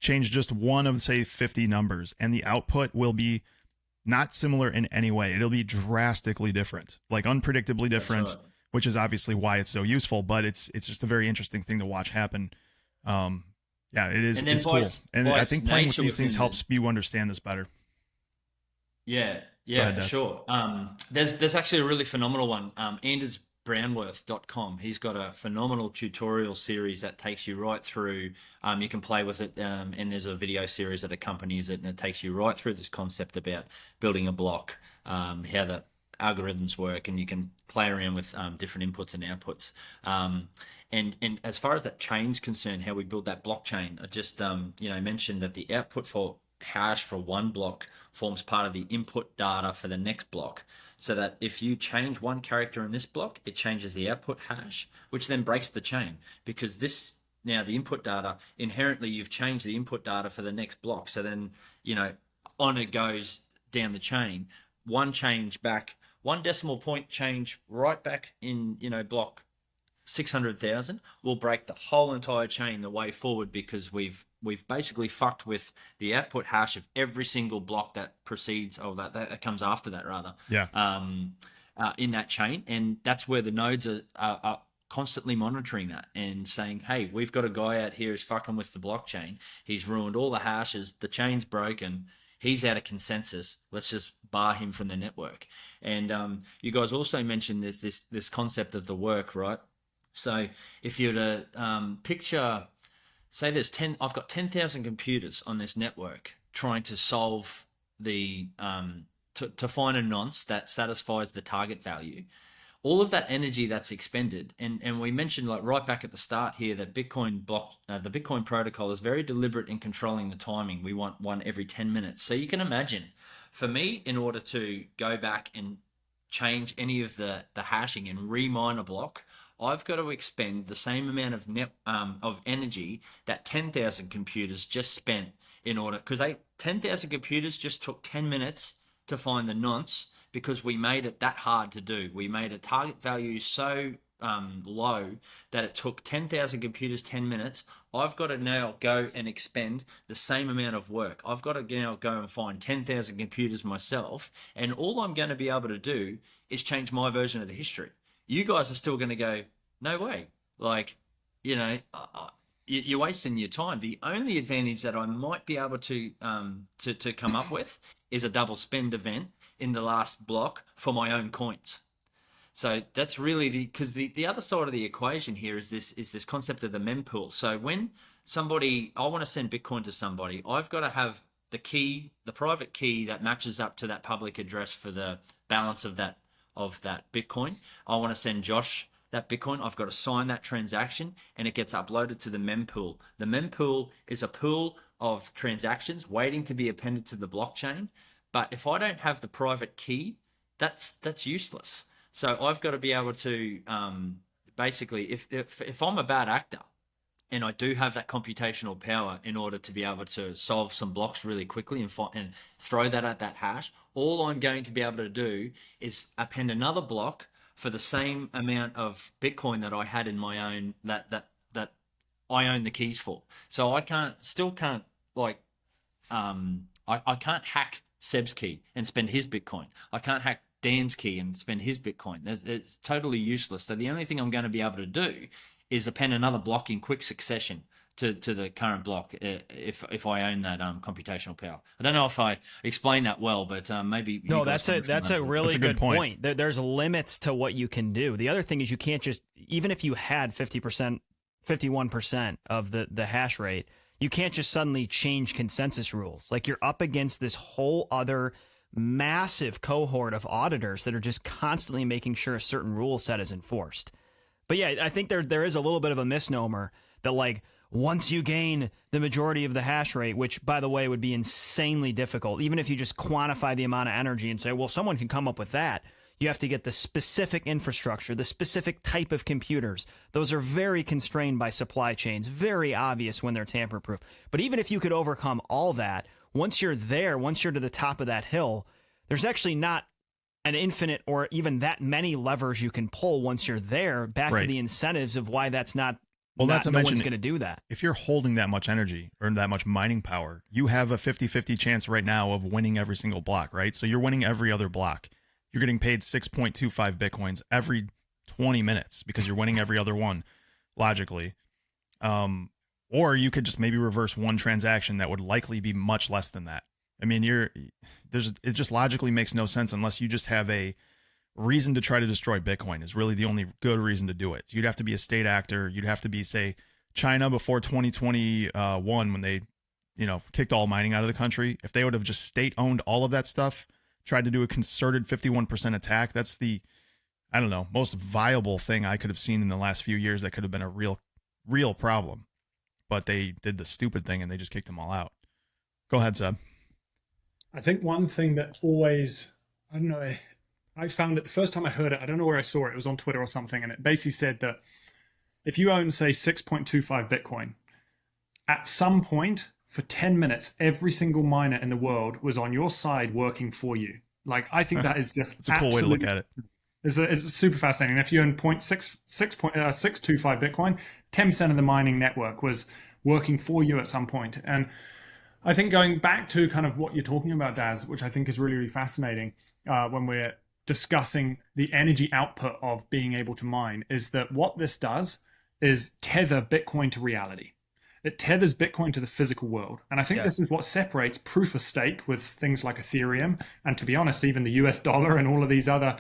change just one of, say, 50 numbers, and the output will be not similar in any way. It'll be drastically different, like unpredictably different, right, which is obviously why it's so useful, but it's just a very interesting thing to watch happen. Yeah, it is. It's cool. And I think playing with these things helps you understand this better. Yeah, for sure. There's actually a really phenomenal one. AndersBrownworth.com. He's got a phenomenal tutorial series that takes you right through. You can play with it, and there's a video series that accompanies it, and it takes you right through this concept about building a block, how the algorithms work, and you can play around with different inputs and outputs. And as far as that chain's concerned, how we build that blockchain, I just mentioned that the output for hash for one block forms part of the input data for the next block, so that if you change one character in this block, it changes the output hash, which then breaks the chain, because the input data, inherently you've changed the input data for the next block. So then, on it goes down the chain, one decimal point change right back in, block 600,000 will break the whole entire chain the way forward, because we've basically fucked with the output hash of every single block that precedes, or that comes after that, rather. Yeah. In that chain, and that's where the nodes are constantly monitoring that and saying, hey, we've got a guy out here who's fucking with the blockchain. He's ruined all the hashes. The chain's broken. He's out of consensus. Let's just bar him from the network. And you guys also mentioned this concept of the work, right? So if you were to picture, say I've got 10,000 computers on this network trying to solve to find a nonce that satisfies the target value. All of that energy that's expended, and we mentioned, like, right back at the start here, that the Bitcoin protocol is very deliberate in controlling the timing. We want one every 10 minutes. So you can imagine, for me, in order to go back and change any of the hashing and remine a block, I've got to expend the same amount of energy that 10,000 computers just spent in order, because 10,000 computers just took 10 minutes to find the nonce, because we made it that hard to do. We made a target value so low that it took 10,000 computers 10 minutes. I've got to now go and expend the same amount of work. I've got to now go and find 10,000 computers myself, and all I'm going to be able to do is change my version of the history. You guys are still going to go, no way. Like, you're wasting your time. The only advantage that I might be able to come up with is a double spend event in the last block for my own coins. So that's really because the other side of the equation here is this concept of the mempool. So when I want to send Bitcoin to somebody, I've got to have the private key that matches up to that public address for the balance of that Bitcoin. I want to send Josh that Bitcoin. I've got to sign that transaction, and it gets uploaded to the mempool. The mempool is a pool of transactions waiting to be appended to the blockchain. But if I don't have the private key, that's useless. So I've got to be able to basically, if I'm a bad actor and I do have that computational power in order to be able to solve some blocks really quickly and throw that at that hash, all I'm going to be able to do is append another block for the same amount of Bitcoin that I had in my own, that I own the keys for. So I can't hack Seb's key and spend his Bitcoin. I can't hack Dan's key and spend his Bitcoin. It's totally useless. So the only thing I'm going to be able to do is append another block in quick succession to the current block if I own that computational power. I don't know if I explained that well, but maybe no. That's a really good point. There's limits to what you can do. The other thing is you can't just, even if you had 50%, 51% of the hash rate, you can't just suddenly change consensus rules. Like, you're up against this whole other massive cohort of auditors that are just constantly making sure a certain rule set is enforced. But yeah, I think there is a little bit of a misnomer that, like, once you gain the majority of the hash rate, which, by the way, would be insanely difficult, even if you just quantify the amount of energy and say, well, someone can come up with that. You have to get the specific infrastructure, the specific type of computers. Those are very constrained by supply chains, very obvious when they're tamper-proof. But even if you could overcome all that, once you're there, once you're to the top of that hill, there's actually not an infinite or even that many levers you can pull once you're there, back to the incentives of why that's not, well, not, that's no one's going to do that. If you're holding that much energy or that much mining power, you have a 50-50 chance right now of winning every single block, right? So you're winning every other block. You're getting paid 6.25 Bitcoins every 20 minutes because you're winning every other one, logically. Or you could just maybe reverse one transaction that would likely be much less than that. I mean, it just logically makes no sense unless you just have a reason to try to destroy Bitcoin is really the only good reason to do it. You'd have to be a state actor. You'd have to be, say, China before 2021 when they, kicked all mining out of the country. If they would have just state-owned all of that stuff, tried to do a concerted 51% attack, that's the, most viable thing I could have seen in the last few years that could have been a real problem. But they did the stupid thing and they just kicked them all out. Go ahead, Seb. I think one thing that always, I found it the first time I heard it, I don't know where I saw it, it was on Twitter or something, and it basically said that if you own, say, 6.25 Bitcoin, at some point for 10 minutes, every single miner in the world was on your side working for you. Like, I think that is just it's a cool way to look at it. It's super fascinating. And if you own 6.25 Bitcoin, 10% of the mining network was working for you at some point. And I think going back to kind of what you're talking about, Daz, which I think is really, really fascinating when we're discussing the energy output of being able to mine, is that what this does is tether Bitcoin to reality. It tethers Bitcoin to the physical world. And I think this is what separates proof of stake with things like Ethereum, and to be honest, even the US dollar and all of these other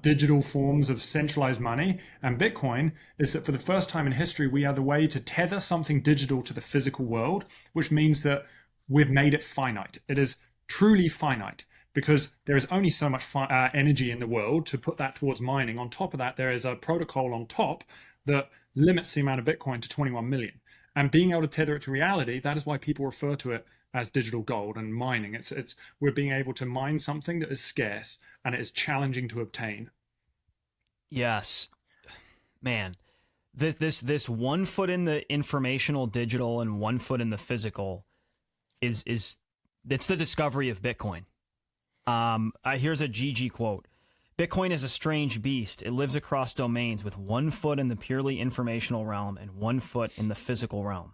digital forms of centralized money, and Bitcoin, is that for the first time in history, we are the way to tether something digital to the physical world, which means that we've made it finite. It is truly finite, because there is only so much energy in the world to put that towards mining. On top of that, there is a protocol on top that limits the amount of Bitcoin to 21 million. And being able to tether it to reality, that is why people refer to it as digital gold and mining. It's we're being able to mine something that is scarce and it is challenging to obtain. Yes, man, this 1 foot in the informational digital and 1 foot in the physical is it's the discovery of Bitcoin. Here's a GG quote. Bitcoin is a strange beast. It lives across domains with 1 foot in the purely informational realm and 1 foot in the physical realm.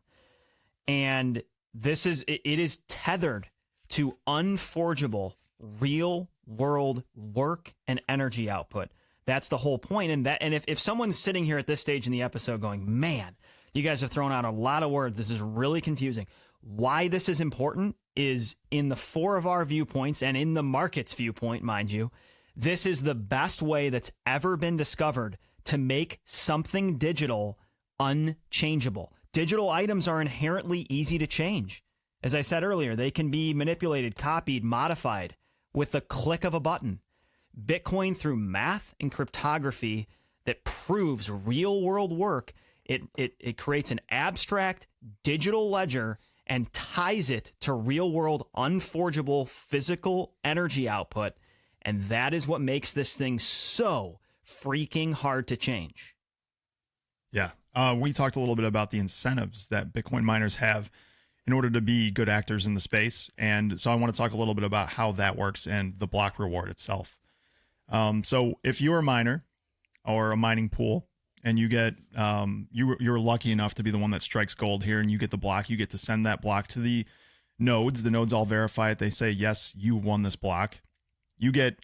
And it is tethered to unforgeable real world work and energy output. That's the whole point. And if someone's sitting here at this stage in the episode going, man, you guys have thrown out a lot of words, this is really confusing. Why this is important is in the 4 of our viewpoints and in the market's viewpoint, mind you, this is the best way that's ever been discovered to make something digital unchangeable. Digital items are inherently easy to change. As I said earlier, they can be manipulated, copied, modified with the click of a button. Bitcoin, through math and cryptography that proves real world work, it creates an abstract digital ledger and ties it to real world unforgeable physical energy output. And that is what makes this thing so freaking hard to change. Yeah. We talked a little bit about the incentives that Bitcoin miners have in order to be good actors in the space. And so I want to talk a little bit about how that works and the block reward itself. So if you're a miner or a mining pool and you get, you're lucky enough to be the one that strikes gold here and you get the block, you get to send that block to the nodes. The nodes all verify it. They say, yes, you won this block. You get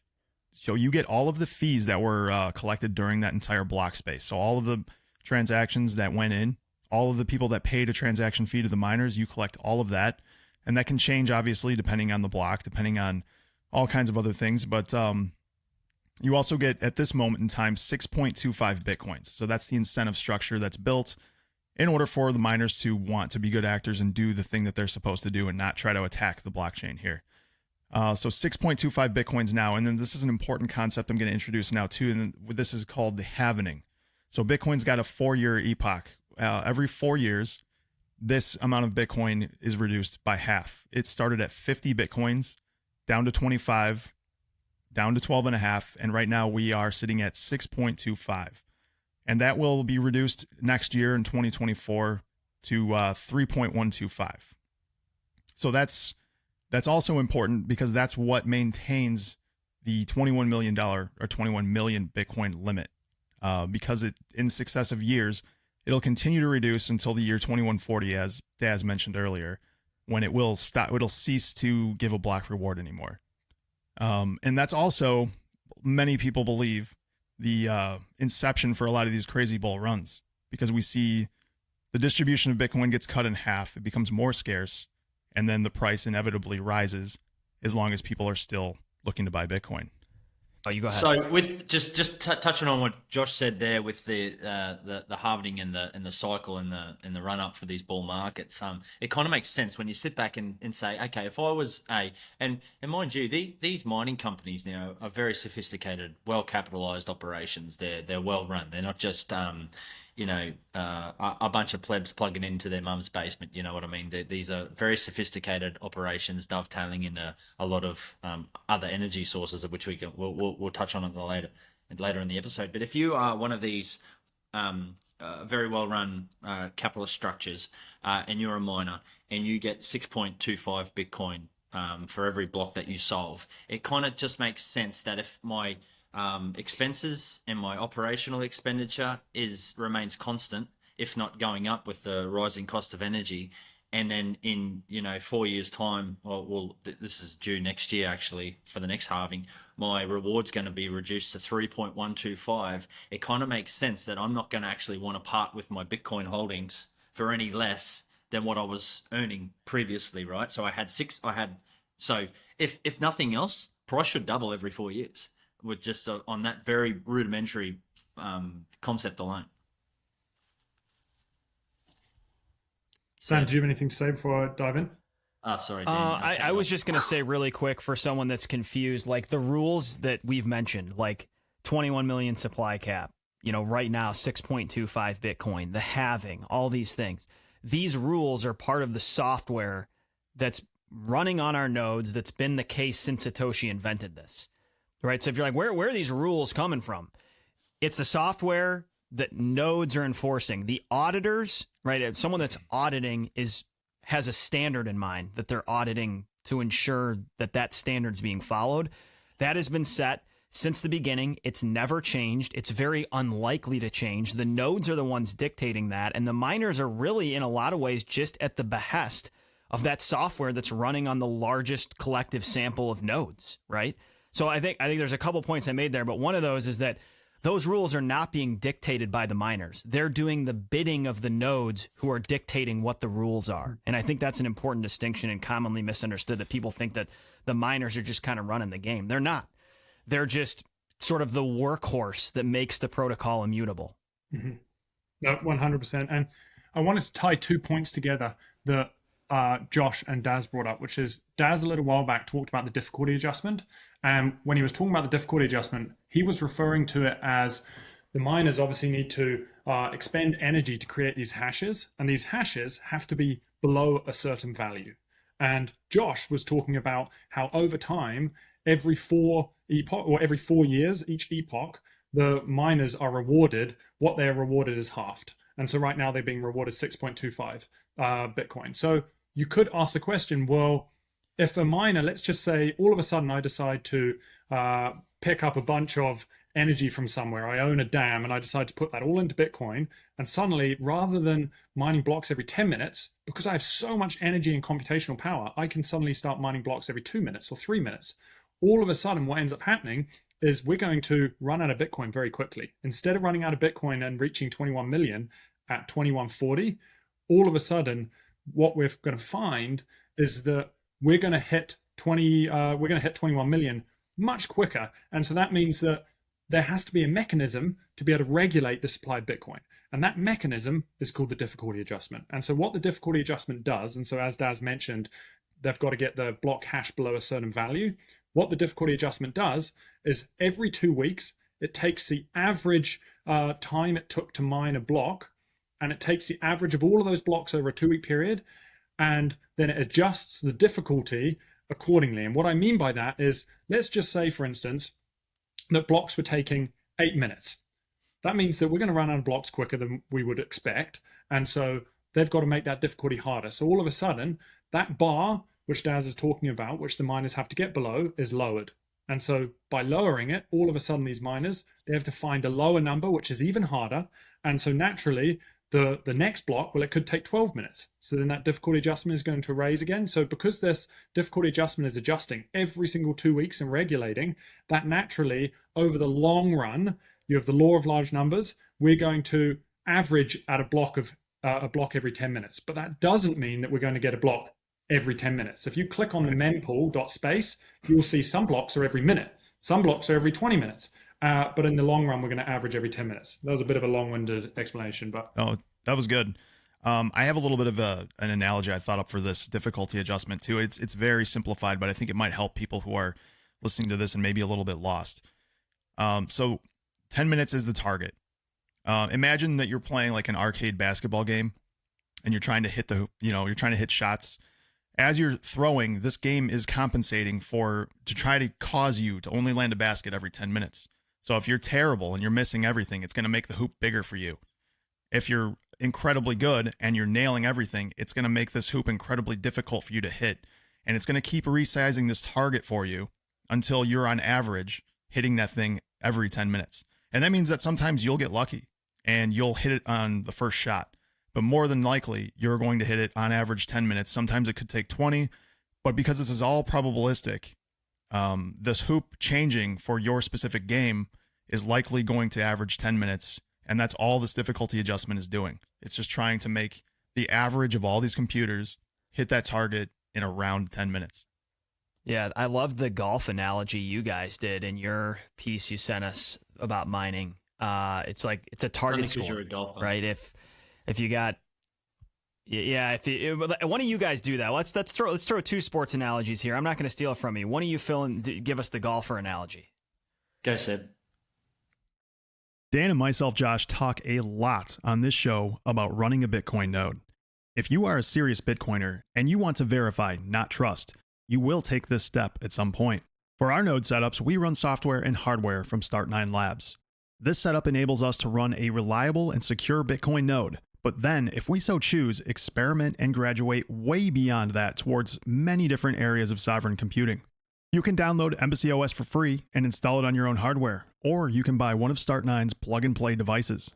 all of the fees that were collected during that entire block space. So all of the transactions that went in, all of the people that paid a transaction fee to the miners, you collect all of that. And that can change, obviously, depending on the block, depending on all kinds of other things. But you also get, at this moment in time, 6.25 Bitcoins. So that's the incentive structure that's built in order for the miners to want to be good actors and do the thing that they're supposed to do and not try to attack the blockchain here. So 6.25 Bitcoins now. And then this is an important concept I'm going to introduce now too. And this is called the halvening. So Bitcoin's got a 4-year epoch. Every 4 years, this amount of Bitcoin is reduced by half. It started at 50 Bitcoins, down to 25, down to 12 and a half, and right now we are sitting at 6.25. And that will be reduced next year in 2024 to 3.125. So that's also important because that's what maintains the $21 million or 21 million Bitcoin limit. Because in successive years, it'll continue to reduce until the year 2140, as Daz mentioned earlier, when it will stop. It'll cease to give a block reward anymore. And that's also, many people believe, the inception for a lot of these crazy bull runs, because we see the distribution of Bitcoin gets cut in half, it becomes more scarce, and then the price inevitably rises as long as people are still looking to buy Bitcoin. Oh, you go ahead. So with touching on what Josh said there with the halving and the cycle and the run up for these bull markets, it kind of makes sense when you sit back and say, okay, if I was and mind you, these mining companies now are very sophisticated, well capitalized operations. They're well run. They're not just a bunch of plebs plugging into their mum's basement. You know what I mean? These are very sophisticated operations, dovetailing into a lot of other energy sources, of which we'll touch on it later in the episode. But if you are one of these very well run capitalist structures, and you're a miner and you get 6.25 Bitcoin for every block that you solve, it kind of just makes sense that if my expenses and my operational expenditure remains constant, if not going up with the rising cost of energy, and then in 4 years time, this is due next year actually for the next halving, my reward's going to be reduced to 3.125. It kind of makes sense that I'm not going to actually want to part with my Bitcoin holdings for any less than what I was earning previously, right? So so if nothing else, price should double every 4 years. With just on that very rudimentary concept alone. Sam, do you have anything to say before I dive in? Sorry, Dan. I was just going to say really quick for someone that's confused, like the rules that we've mentioned, like 21 million supply cap, right now, 6.25 Bitcoin, the halving, all these things. These rules are part of the software that's running on our nodes. That's been the case since Satoshi invented this. Right. So if you're like, where are these rules coming from? It's the software that nodes are enforcing. The auditors, right? Someone that's auditing has a standard in mind that they're auditing to ensure that standard's being followed. That has been set since the beginning. It's never changed. It's very unlikely to change. The nodes are the ones dictating that. And the miners are really, in a lot of ways, just at the behest of that software that's running on the largest collective sample of nodes, right? So I think there's a couple points I made there, but one of those is that those rules are not being dictated by the miners. They're doing the bidding of the nodes who are dictating what the rules are. And I think that's an important distinction and commonly misunderstood, that people think that the miners are just kind of running the game. They're not. They're just sort of the workhorse that makes the protocol immutable. Mm-hmm. No, 100%. And I wanted to tie 2 points together that Josh and Daz brought up, which is Daz a little while back talked about the difficulty adjustment. And when he was talking about the difficulty adjustment, he was referring to it as the miners obviously need to expend energy to create these hashes, and these hashes have to be below a certain value. And Josh was talking about how over time, every 4 years, each epoch, the miners are rewarded. What they are rewarded is halved. And so right now they're being rewarded 6.25 Bitcoin. So you could ask the question, well, if a miner, let's just say all of a sudden I decide to pick up a bunch of energy from somewhere, I own a dam and I decide to put that all into Bitcoin, and suddenly rather than mining blocks every 10 minutes, because I have so much energy and computational power, I can suddenly start mining blocks every 2 minutes or 3 minutes. All of a sudden what ends up happening is we're going to run out of Bitcoin very quickly. Instead of running out of Bitcoin and reaching 21 million at 2140, all of a sudden what we're going to find is that we're going to hit 21 million much quicker. And so that means that there has to be a mechanism to be able to regulate the supply of Bitcoin. And that mechanism is called the difficulty adjustment. And so what the difficulty adjustment does, and so as Daz mentioned, they've got to get the block hash below a certain value. What the difficulty adjustment does is every 2 weeks, it takes the average time it took to mine a block and it takes the average of all of those blocks over a 2-week period, and then it adjusts the difficulty accordingly. And what I mean by that is, let's just say, for instance, that blocks were taking 8 minutes. That means that we're going to run out of blocks quicker than we would expect. And so they've got to make that difficulty harder. So all of a sudden, that bar, which Daz is talking about, which the miners have to get below, is lowered. And so by lowering it, all of a sudden these miners, they have to find a lower number, which is even harder. And so naturally, the next block, well, it could take 12 minutes. So then that difficulty adjustment is going to raise again. So because this difficulty adjustment is adjusting every single 2 weeks and regulating, that naturally, over the long run, you have the law of large numbers. We're going to average at a block every 10 minutes. But that doesn't mean that we're going to get a block every 10 minutes. If you click on the mempool.space, you'll see some blocks are every minute. Some blocks are every 20 minutes. But in the long run, we're going to average every 10 minutes. That was a bit of a long-winded explanation, but... Oh, that was good. I have a little bit of an analogy I thought up for this difficulty adjustment too. It's very simplified, but I think it might help people who are listening to this and maybe a little bit lost. So 10 minutes is the target. Imagine that you're playing like an arcade basketball game and you're trying to hit you're trying to hit shots. As you're throwing, this game is compensating to try to cause you to only land a basket every 10 minutes. So if you're terrible and you're missing everything, it's going to make the hoop bigger for you. If you're incredibly good and you're nailing everything, it's going to make this hoop incredibly difficult for you to hit. And it's going to keep resizing this target for you until you're on average hitting that thing every 10 minutes. And that means that sometimes you'll get lucky and you'll hit it on the first shot. But more than likely, you're going to hit it on average 10 minutes. Sometimes it could take 20. But because this is all probabilistic, this hoop changing for your specific game is likely going to average 10 minutes. And that's all this difficulty adjustment is doing. It's just trying to make the average of all these computers hit that target in around 10 minutes. Yeah, I love the golf analogy you guys did in your piece you sent us about mining. It's like it's a target score, you're a golfer. right? If you got, one of you guys do that. Let's throw two sports analogies here. I'm not going to steal from you. One of you give us the golfer analogy. Go, Seb. Dan and myself, Josh, talk a lot on this show about running a Bitcoin node. If you are a serious Bitcoiner and you want to verify, not trust, you will take this step at some point. For our node setups, we run software and hardware from Start9 Labs. This setup enables us to run a reliable and secure Bitcoin node, but then, if we so choose, experiment and graduate way beyond that towards many different areas of sovereign computing. You can download Embassy OS for free and install it on your own hardware, or you can buy one of Start9's plug-and-play devices.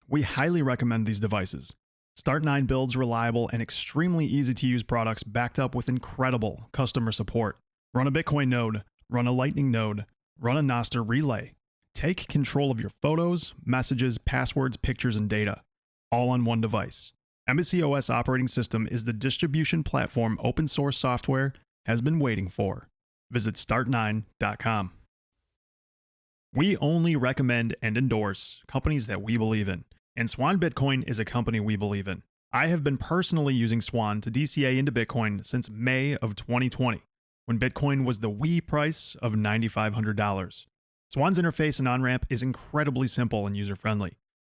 We highly recommend these devices. Start9 builds reliable and extremely easy-to-use products backed up with incredible customer support. Run a Bitcoin node, run a Lightning node, run a NOSTR relay. Take control of your photos, messages, passwords, pictures, and data, all on one device. Embassy OS operating system is the distribution platform open source software has been waiting for. Visit start9.com. We only recommend and endorse companies that we believe in, and Swan Bitcoin is a company we believe in. I have been personally using Swan to DCA into Bitcoin since May of 2020, when Bitcoin was the wee price of $9,500. Swan's interface and on-ramp is incredibly simple and user-friendly.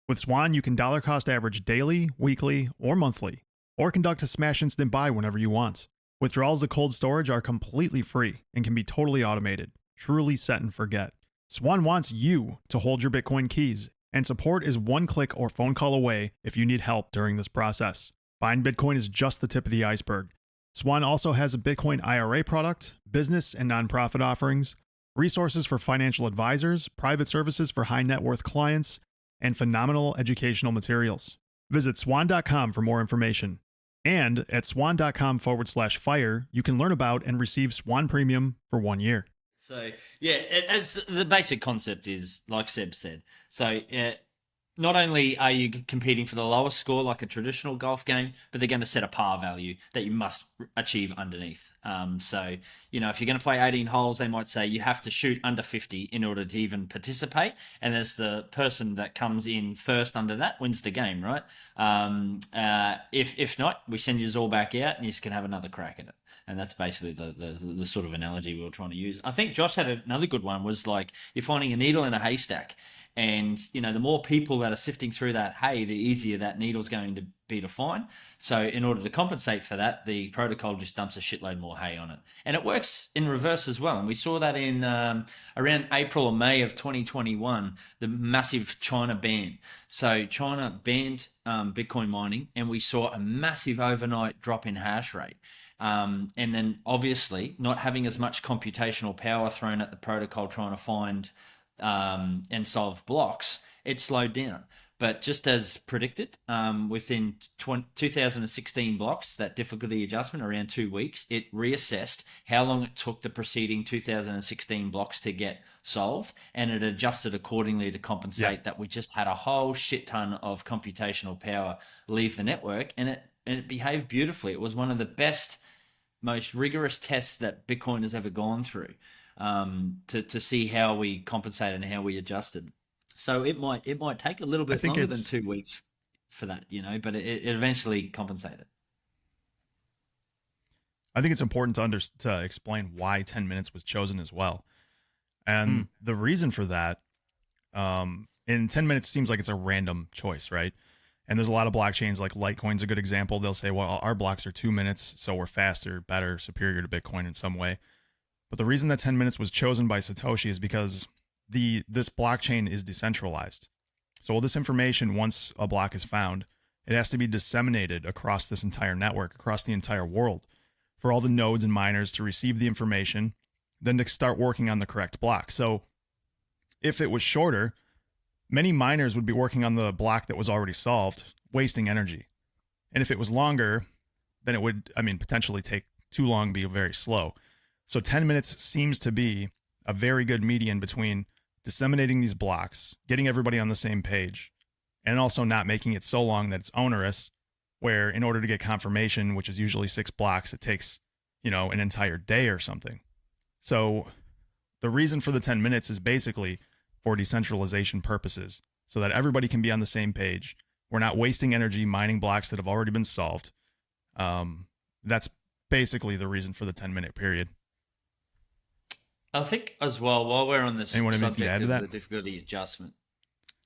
With Swan, you can dollar cost average daily, weekly, or monthly, or conduct a smash instant buy whenever you want. Withdrawals to cold storage are completely free and can be totally automated, truly set and forget. Swan wants you to hold your Bitcoin keys, and support is one click or phone call away if you need help during this process. Buying Bitcoin is just the tip of the iceberg. Swan also has a Bitcoin IRA product, business and nonprofit offerings, resources for financial advisors, private services for high net worth clients, and phenomenal educational materials. Visit swan.com for more information. And at swan.com/fire, you can learn about and receive Swan Premium for 1 year. So, yeah, as the basic concept is, like Seb said, so not only are you competing for the lowest score like a traditional golf game, but they're going to set a par value that you must achieve underneath. So, if you're going to play 18 holes, they might say you have to shoot under 50 in order to even participate. And as the person that comes in first under that wins the game, right? If not, we send you all back out and you can have another crack at it. And that's basically the sort of analogy we were trying to use. I think Josh had another good one, was like you're finding a needle in a haystack. And, the more people that are sifting through that hay, the easier that needle's going to be to find. So in order to compensate for that, the protocol just dumps a shitload more hay on it. And it works in reverse as well. And we saw that in around April or May of 2021, the massive China ban. So China banned Bitcoin mining, and we saw a massive overnight drop in hash rate. And then obviously not having as much computational power thrown at the protocol trying to find and solve blocks, it slowed down. But just as predicted, within 2016 blocks, that difficulty adjustment around 2 weeks, it reassessed how long it took the preceding 2016 blocks to get solved, and it adjusted accordingly to compensate that we just had a whole shit ton of computational power leave the network, and it behaved beautifully. It was one of the best, most rigorous tests that Bitcoin has ever gone through, to see how we compensated and how we adjusted. So it might take a little bit longer than 2 weeks for that, but it eventually compensated. I think it's important to explain why 10 minutes was chosen as well. And the reason for that, in 10 minutes seems like it's a random choice, right? And there's a lot of blockchains, like Litecoin's a good example. They'll say, well, our blocks are 2 minutes, so we're faster, better, superior to Bitcoin in some way. But the reason that 10 minutes was chosen by Satoshi is because this blockchain is decentralized. So all this information, once a block is found, it has to be disseminated across this entire network, across the entire world, for all the nodes and miners to receive the information, then to start working on the correct block. So if it was shorter, many miners would be working on the block that was already solved, wasting energy. And if it was longer, then it would, potentially take too long, be very slow. So 10 minutes seems to be a very good median between disseminating these blocks, getting everybody on the same page, and also not making it so long that it's onerous, where in order to get confirmation, which is usually 6 blocks, it takes, an entire day or something. So the reason for the 10 minutes is basically for decentralization purposes, so that everybody can be on the same page. We're not wasting energy mining blocks that have already been solved. That's basically the reason for the 10-minute period. I think as well, while we're on this subject of the difficulty adjustment,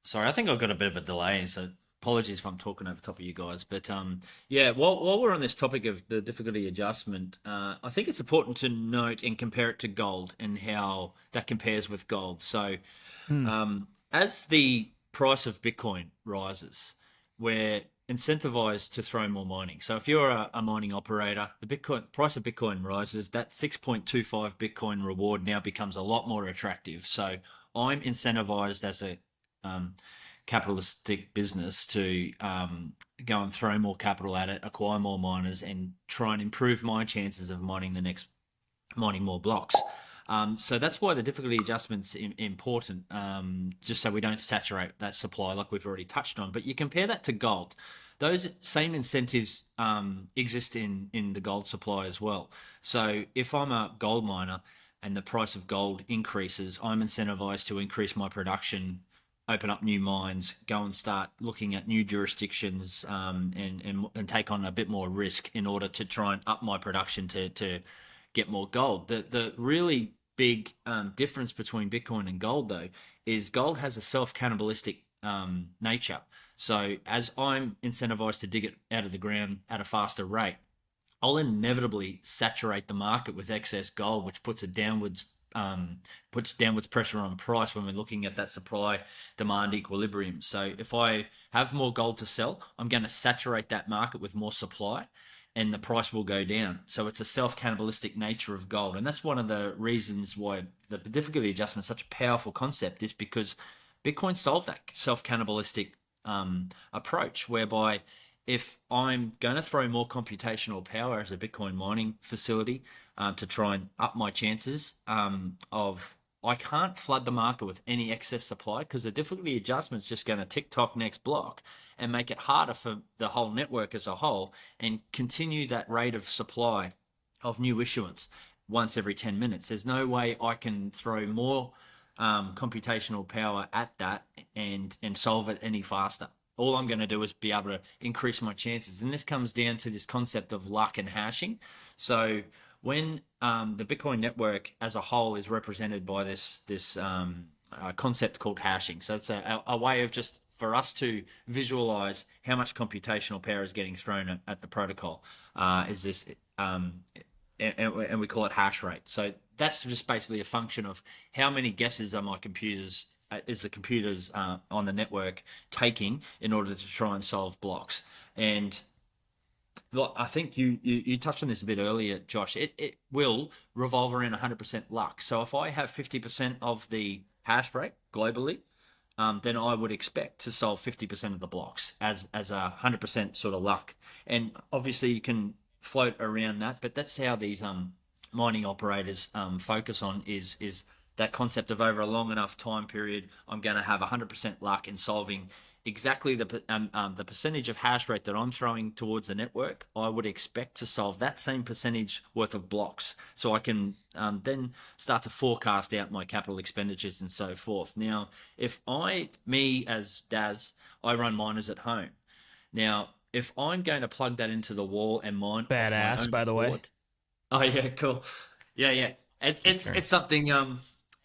sorry, I think I've got a bit of a delay, so apologies if I'm talking over top of you guys. But while we're on this topic of the difficulty adjustment, I think it's important to note and compare it to gold and how that compares with gold. So as the price of Bitcoin rises, we're incentivized to throw more mining. So if you're a mining operator, the price of Bitcoin rises, that 6.25 Bitcoin reward now becomes a lot more attractive. So I'm incentivized as a capitalistic business to go and throw more capital at it, acquire more miners, and try and improve my chances of mining more blocks. So that's why the difficulty adjustment's important, just so we don't saturate that supply like we've already touched on. But you compare that to gold. Those same incentives exist in the gold supply as well. So if I'm a gold miner and the price of gold increases, I'm incentivized to increase my production, open up new mines, go and start looking at new jurisdictions, and take on a bit more risk in order to try and up my production to get more gold. The really big difference between Bitcoin and gold, though, is gold has a self-cannibalistic nature. So as I'm incentivized to dig it out of the ground at a faster rate, I'll inevitably saturate the market with excess gold, which puts downwards pressure on price when we're looking at that supply-demand equilibrium. So if I have more gold to sell, I'm going to saturate that market with more supply, and the price will go down. So it's a self-cannibalistic nature of gold. And that's one of the reasons why the difficulty adjustment is such a powerful concept, is because Bitcoin solved that self-cannibalistic approach, whereby if I'm going to throw more computational power as a Bitcoin mining facility to try and up my chances I can't flood the market with any excess supply, because the difficulty adjustment is just going to tick-tock next block and make it harder for the whole network as a whole, and continue that rate of supply of new issuance once every 10 minutes. There's no way I can throw more computational power at that and solve it any faster. All I'm going to do is be able to increase my chances. And this comes down to this concept of luck and hashing. So when the Bitcoin network as a whole is represented by this concept called hashing. So it's a way of just for us to visualize how much computational power is getting thrown at the protocol. Is this and we call it hash rate. So that's just basically a function of how many guesses are my computers is the computers on the network taking in order to try and solve blocks. And I think you touched on this a bit earlier, Josh. It will revolve around 100% luck. So if I have 50% of the hash rate globally, then I would expect to solve 50% of the blocks as a 100% sort of luck. And obviously you can float around that, but that's how these mining operators focus on is that concept of over a long enough time period, I'm going to have 100% luck in solving exactly the percentage of hash rate that I'm throwing towards the network. I would expect to solve that same percentage worth of blocks, so I can then start to forecast out my capital expenditures and so forth. Now, if me as Daz, I run miners at home. Now, if I'm going to plug that into the wall and mine, Badass, by the way. Oh yeah, cool. Yeah. It's something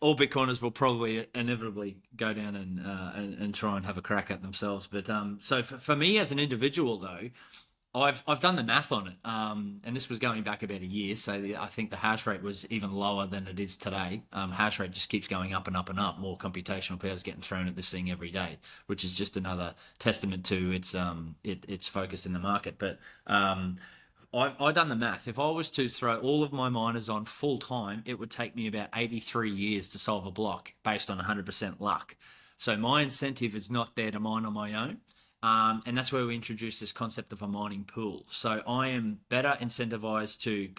all Bitcoiners will probably inevitably go down and try and have a crack at themselves. But so for me as an individual though, I've done the math on it, and this was going back about a year. So I think the hash rate was even lower than it is today. Hash rate just keeps going up and up and up. More computational power is getting thrown at this thing every day, which is just another testament to its focus in the market. But I've done the math. If I was to throw all of my miners on full time, it would take me about 83 years to solve a block based on 100% luck. So my incentive is not there to mine on my own. And that's where we introduce this concept of a mining pool. So I am better incentivized to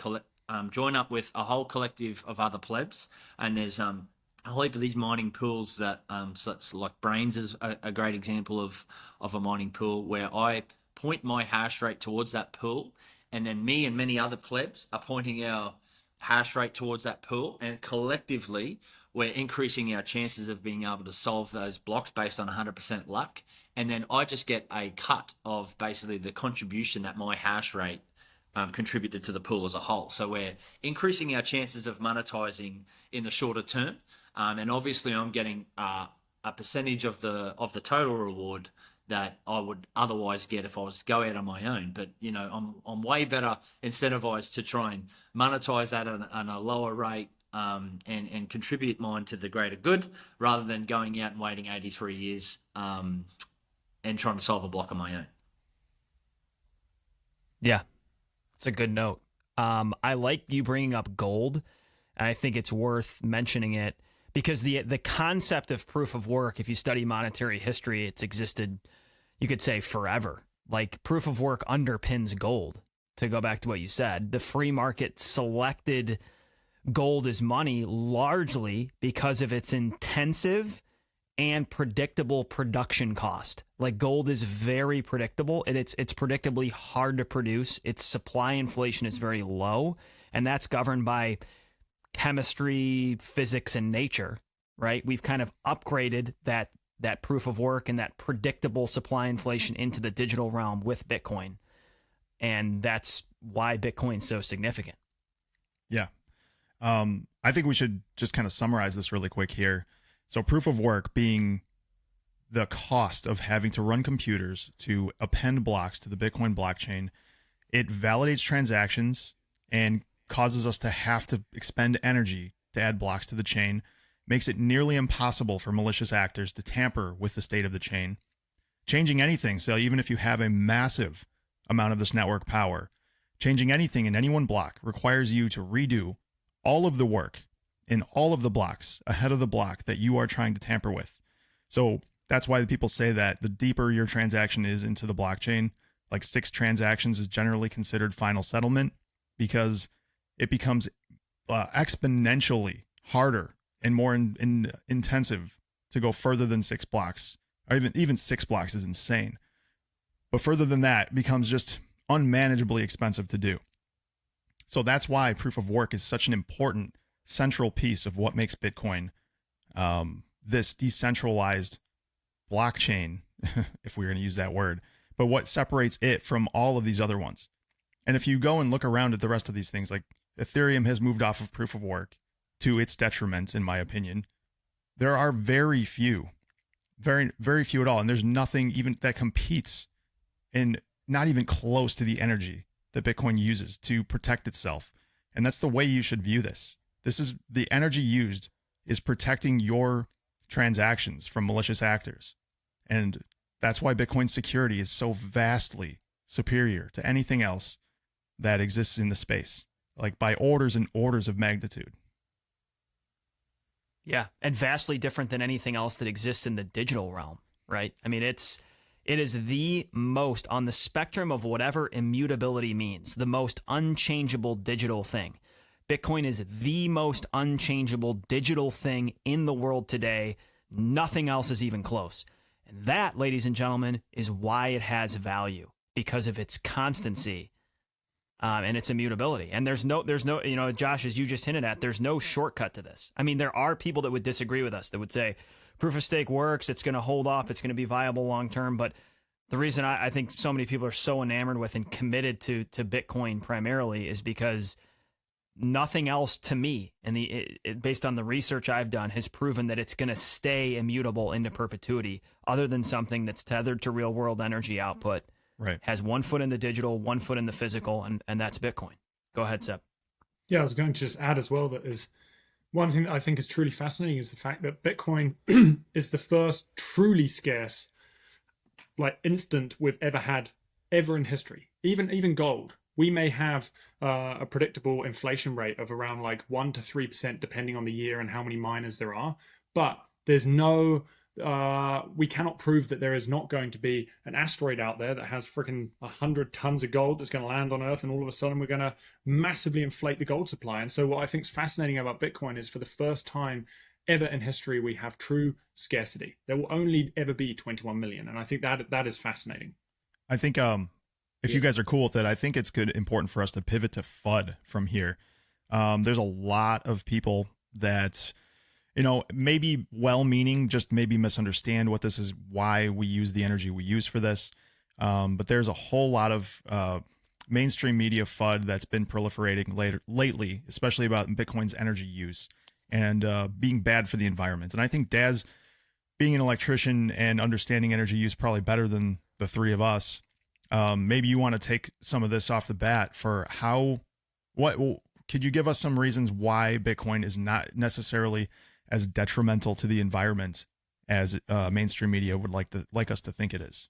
join up with a whole collective of other plebs. And there's a whole heap of these mining pools that, such like Brains is a great example of a mining pool where I point my hash rate towards that pool. And then me and many other plebs are pointing our hash rate towards that pool. And collectively, we're increasing our chances of being able to solve those blocks based on 100% luck. And then I just get a cut of basically the contribution that my hash rate contributed to the pool as a whole. So we're increasing our chances of monetizing in the shorter term. And obviously I'm getting a percentage of the total reward that I would otherwise get if I was to go out on my own. But, I'm way better incentivized to try and monetize that on a lower rate and contribute mine to the greater good rather than going out and waiting 83 years and trying to solve a block on my own. Yeah, it's a good note. I like you bringing up gold, and I think it's worth mentioning it because the concept of proof of work, if you study monetary history, it's existed, you could say, forever. Like, proof of work underpins gold. To go back to what you said, the free market selected gold as money largely because of its intensive and predictable production cost. Like, gold is very predictable, and it's predictably hard to produce. Its supply inflation is very low, and that's governed by chemistry, physics, and nature, right? We've kind of upgraded that proof of work and that predictable supply inflation into the digital realm with Bitcoin. And that's why Bitcoin's so significant. Yeah. I think we should just kind of summarize this really quick here. So proof of work being the cost of having to run computers to append blocks to the Bitcoin blockchain. It validates transactions and causes us to have to expend energy to add blocks to the chain, makes it nearly impossible for malicious actors to tamper with the state of the chain. Changing anything, so even if you have a massive amount of this network power, changing anything in any one block requires you to redo all of the work in all of the blocks ahead of the block that you are trying to tamper with. So that's why people say that the deeper your transaction is into the blockchain, like 6 transactions is generally considered final settlement, because it becomes exponentially harder and more intensive to go further than 6 blocks, or even 6 blocks is insane. But further than that, it becomes just unmanageably expensive to do. So that's why proof of work is such an important central piece of what makes Bitcoin this decentralized blockchain, if we're going to use that word, but what separates it from all of these other ones. And if you go and look around at the rest of these things, like Ethereum has moved off of proof of work to its detriment, in my opinion. there are very few, very few at all. And there's nothing even that competes in not even close to the energy that Bitcoin uses to protect itself. And that's the way you should view this. This is the energy used is protecting your transactions from malicious actors. And that's why Bitcoin's security is so vastly superior to anything else that exists in the space, like by orders and orders of magnitude. Yeah, and vastly different than anything else that exists in the digital realm, right? I mean, it is the most, on the spectrum of whatever immutability means, the most unchangeable digital thing. Bitcoin is the most unchangeable digital thing in the world today. Nothing else is even close. And that, ladies and gentlemen, is why it has value, because of its constancy and its immutability. And there's no, you know, Josh, as you just hinted at, there's no shortcut to this. I mean, there are people that would disagree with us, that would say proof of stake works, it's going to hold up, it's going to be viable long term. But the reason I think so many people are so enamored with and committed to Bitcoin primarily is because nothing else to me, and based on the research I've done, has proven that it's going to stay immutable into perpetuity, other than something that's tethered to real world energy output. Right. Has 1 foot in the digital, 1 foot in the physical, and that's Bitcoin. Go ahead, Seb. Yeah, I was going to just add as well that is one thing that I think is truly fascinating is the fact that Bitcoin is the first truly scarce, like, instant we've ever had ever in history. Even gold. We may have a predictable inflation rate of around like 1 to 3% depending on the year and how many miners there are, but there's no we cannot prove that there is not going to be an asteroid out there that has freaking 100 tons of gold that's going to land on Earth, and all of a sudden we're going to massively inflate the gold supply. And so what I think is fascinating about Bitcoin is, for the first time ever in history, we have true scarcity. There will only ever be 21 million, and I think that is fascinating. I think if you guys are cool with it, I think it's important for us to pivot to FUD from here. There's a lot of people that, you know, maybe well-meaning, just maybe misunderstand what this is, why we use the energy we use for this. But there's a whole lot of mainstream media FUD that's been proliferating lately, especially about Bitcoin's energy use and being bad for the environment. And I think Daz, being an electrician and understanding energy use probably better than the three of us, maybe you want to take some of this off the bat for could you give us some reasons why Bitcoin is not necessarily as detrimental to the environment as mainstream media would like us to think it is?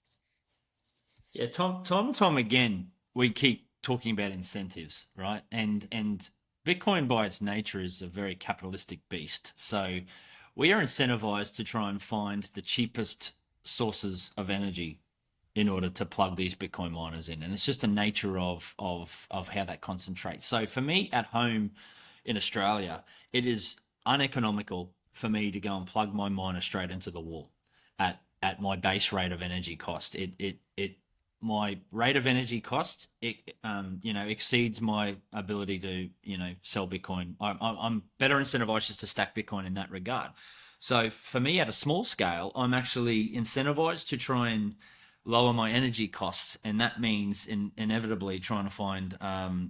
Yeah, time again, we keep talking about incentives, right? And Bitcoin by its nature is a very capitalistic beast. So we are incentivized to try and find the cheapest sources of energy in order to plug these Bitcoin miners in. And it's just the nature of how that concentrates. So for me at home in Australia, it is uneconomical for me to go and plug my miner straight into the wall at my base rate of energy cost. My rate of energy cost, exceeds my ability to, sell Bitcoin. I'm better incentivized just to stack Bitcoin in that regard. So for me at a small scale, I'm actually incentivized to try and lower my energy costs, and that means inevitably trying to find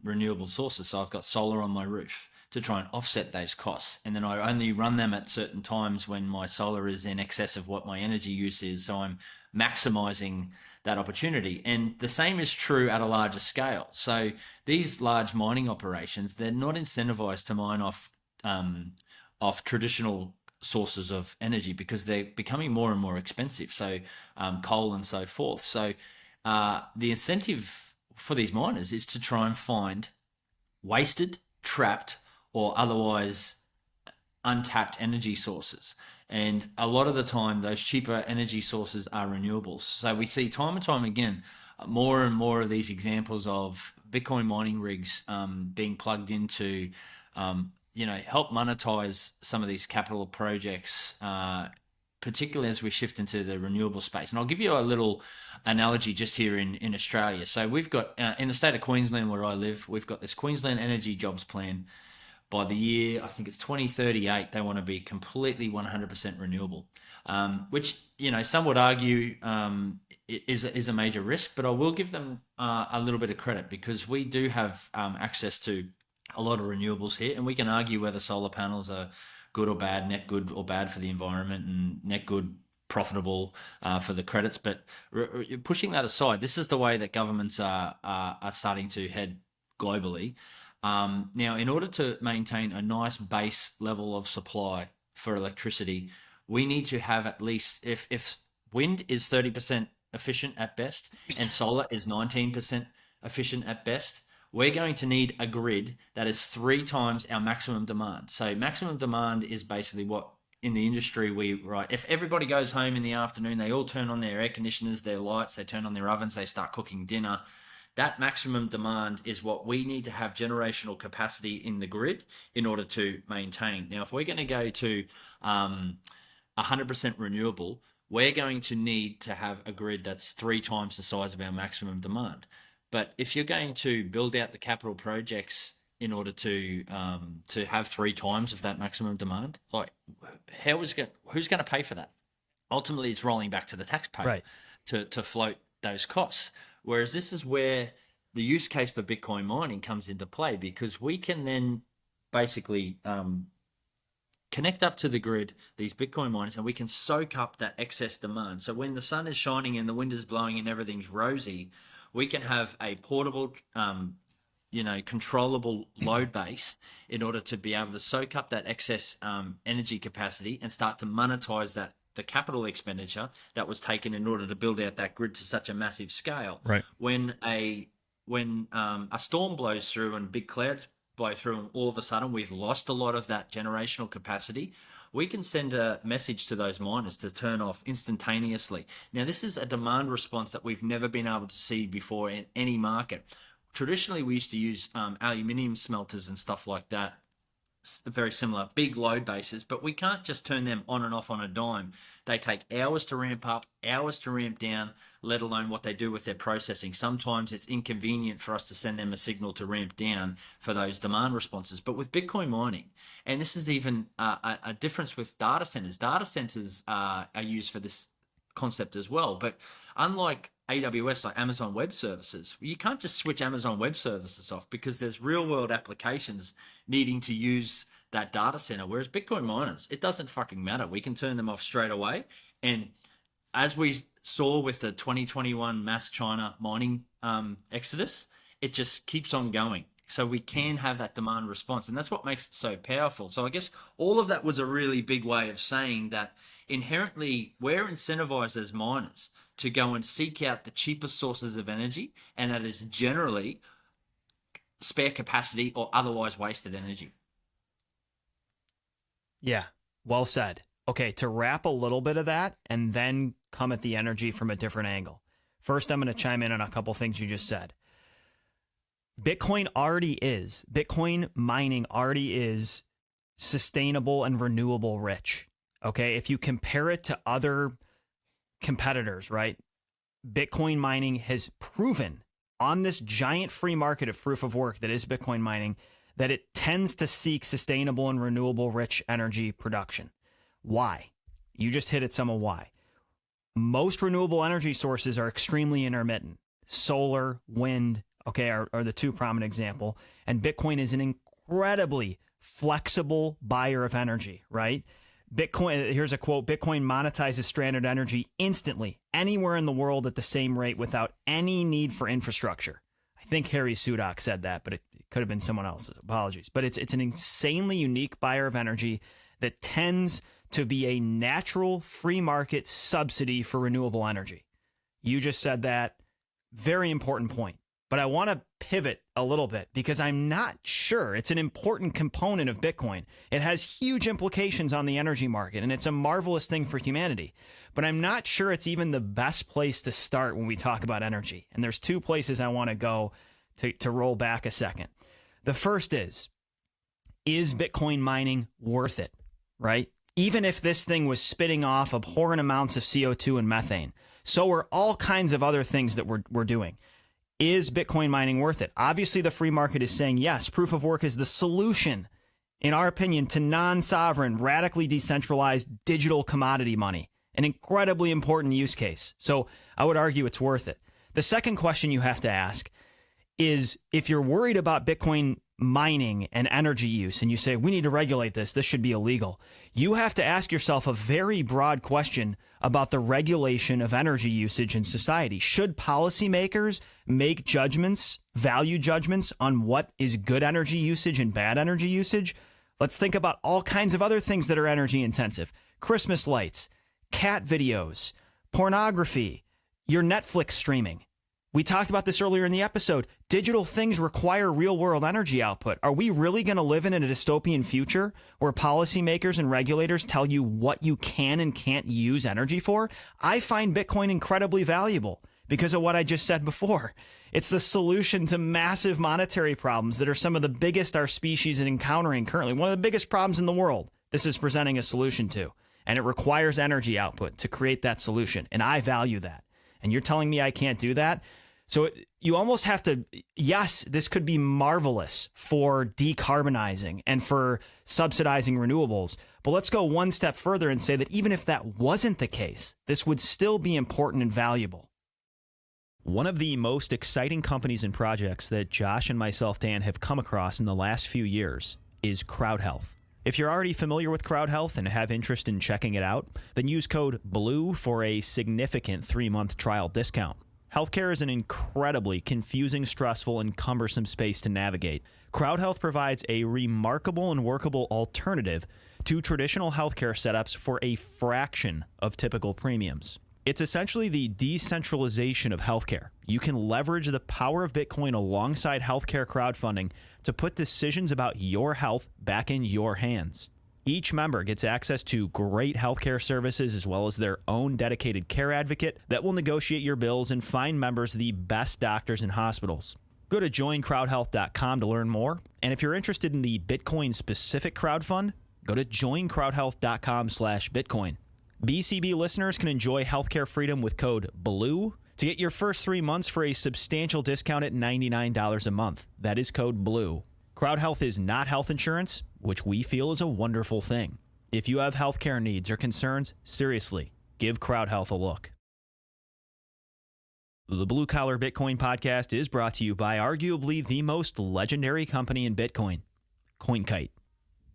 renewable sources. So I've got solar on my roof to try and offset those costs, and then I only run them at certain times when my solar is in excess of what my energy use is, so I'm maximizing that opportunity. And the same is true at a larger scale. So these large mining operations, they're not incentivized to mine off traditional sources of energy because they're becoming more and more expensive, so coal and so forth. So the incentive for these miners is to try and find wasted, trapped, or otherwise untapped energy sources. And a lot of the time, those cheaper energy sources are renewables. So we see time and time again, more and more of these examples of Bitcoin mining rigs being plugged into help monetize some of these capital projects, particularly as we shift into the renewable space. And I'll give you a little analogy just here in Australia. So we've got, in the state of Queensland where I live, we've got this Queensland Energy Jobs Plan. By the year, I think it's 2038, they want to be completely 100% renewable, which, some would argue is a major risk, but I will give them a little bit of credit because we do have access to a lot of renewables here, and we can argue whether solar panels are good or bad, net good or bad for the environment, and net good profitable for the credits. But pushing that aside, this is the way that governments are starting to head globally. Now, in order to maintain a nice base level of supply for electricity, we need to have at least, if wind is 30% efficient at best and solar is 19% efficient at best, we're going to need a grid that is 3 times our maximum demand. So maximum demand is basically what in the industry we write. If everybody goes home in the afternoon, they all turn on their air conditioners, their lights, they turn on their ovens, they start cooking dinner. That maximum demand is what we need to have generational capacity in the grid in order to maintain. Now, if we're going to go to 100% renewable, we're going to need to have a grid that's 3 times the size of our maximum demand. But if you're going to build out the capital projects in order to have 3 times of that maximum demand, like who's going to pay for that? Ultimately, it's rolling back to the taxpayer, right, to float those costs. Whereas this is where the use case for Bitcoin mining comes into play, because we can then basically connect up to the grid, these Bitcoin miners, and we can soak up that excess demand. So when the sun is shining and the wind is blowing and everything's rosy, we can have a portable, controllable load base in order to be able to soak up that excess energy capacity and start to monetize the capital expenditure that was taken in order to build out that grid to such a massive scale. Right. When a storm blows through and big clouds blow through, and all of a sudden we've lost a lot of that generational capacity, we can send a message to those miners to turn off instantaneously. Now, this is a demand response that we've never been able to see before in any market. Traditionally, we used to use aluminium smelters and stuff like that, very similar, big load bases, but we can't just turn them on and off on a dime. They take hours to ramp up, hours to ramp down, let alone what they do with their processing. Sometimes it's inconvenient for us to send them a signal to ramp down for those demand responses. But with Bitcoin mining, and this is even a difference with data centers. Data centers are used for this concept as well, but unlike AWS, like Amazon Web Services, you can't just switch Amazon Web Services off, because there's real world applications needing to use that data center. Whereas Bitcoin miners, it doesn't fucking matter. We can turn them off straight away. And as we saw with the 2021 mass China mining exodus, it just keeps on going. So we can have that demand response, and that's what makes it so powerful. So I guess all of that was a really big way of saying that inherently we're incentivized as miners to go and seek out the cheapest sources of energy, and that is generally spare capacity or otherwise wasted energy. Yeah, well said. Okay, to wrap a little bit of that and then come at the energy from a different angle. First, I'm going to chime in on a couple things you just said. Bitcoin mining already is sustainable and renewable rich. Okay, if you compare it to other competitors, right? Bitcoin mining has proven on this giant free market of proof of work that is Bitcoin mining that it tends to seek sustainable and renewable rich energy production. Why? You just hit at some of why. Most renewable energy sources are extremely intermittent. Solar, wind, okay, are the two prominent examples. And Bitcoin is an incredibly flexible buyer of energy, right? Bitcoin, here's a quote, Bitcoin monetizes stranded energy instantly, anywhere in the world at the same rate without any need for infrastructure. I think Harry Sudock said that, but it could have been someone else. Apologies. But it's an insanely unique buyer of energy that tends to be a natural free market subsidy for renewable energy. You just said that. Very important point. But I want to pivot a little bit because I'm not sure. It's an important component of Bitcoin. It has huge implications on the energy market, and it's a marvelous thing for humanity. But I'm not sure it's even the best place to start when we talk about energy. And there's two places I want to go to roll back a second. The first is Bitcoin mining worth it, right? Even if this thing was spitting off abhorrent amounts of CO2 and methane, so are all kinds of other things that we're doing. Is Bitcoin mining worth it? Obviously, the free market is saying yes, proof of work is the solution, in our opinion, to non-sovereign, radically decentralized digital commodity money, an incredibly important use case. So I would argue it's worth it. The second question you have to ask is, if you're worried about Bitcoin mining and energy use, and you say, we need to regulate this, this should be illegal, you have to ask yourself a very broad question about the regulation of energy usage in society. Should policymakers make judgments, value judgments on what is good energy usage and bad energy usage? Let's think about all kinds of other things that are energy intensive. Christmas lights, cat videos, pornography, your Netflix streaming. We talked about this earlier in the episode. Digital things require real-world energy output. Are we really going to live in a dystopian future where policymakers and regulators tell you what you can and can't use energy for? I find Bitcoin incredibly valuable because of what I just said before. It's the solution to massive monetary problems that are some of the biggest our species is encountering currently. One of the biggest problems in the world this is presenting a solution to. And it requires energy output to create that solution. And I value that. And you're telling me I can't do that? So you almost have to, yes, this could be marvelous for decarbonizing and for subsidizing renewables. But let's go one step further and say that even if that wasn't the case, this would still be important and valuable. One of the most exciting companies and projects that Josh and myself, Dan, have come across in the last few years is Crowd Health. If you're already familiar with Crowd Health and have interest in checking it out, then use code BLUE for a significant 3-month trial discount. Healthcare is an incredibly confusing, stressful, and cumbersome space to navigate. Crowd Health provides a remarkable and workable alternative to traditional healthcare setups for a fraction of typical premiums. It's essentially the decentralization of healthcare. You can leverage the power of Bitcoin alongside healthcare crowdfunding to put decisions about your health back in your hands. Each member gets access to great healthcare services as well as their own dedicated care advocate that will negotiate your bills and find members the best doctors and hospitals. Go to joincrowdhealth.com to learn more. And if you're interested in the Bitcoin-specific crowdfund, go to joincrowdhealth.com/Bitcoin. BCB listeners can enjoy healthcare freedom with code BLUE to get your first 3 months for a substantial discount at $99 a month. That is code BLUE. Crowd Health is not health insurance, which we feel is a wonderful thing. If you have healthcare needs or concerns, seriously, give Crowd Health a look. The Blue Collar Bitcoin podcast is brought to you by arguably the most legendary company in Bitcoin, CoinKite.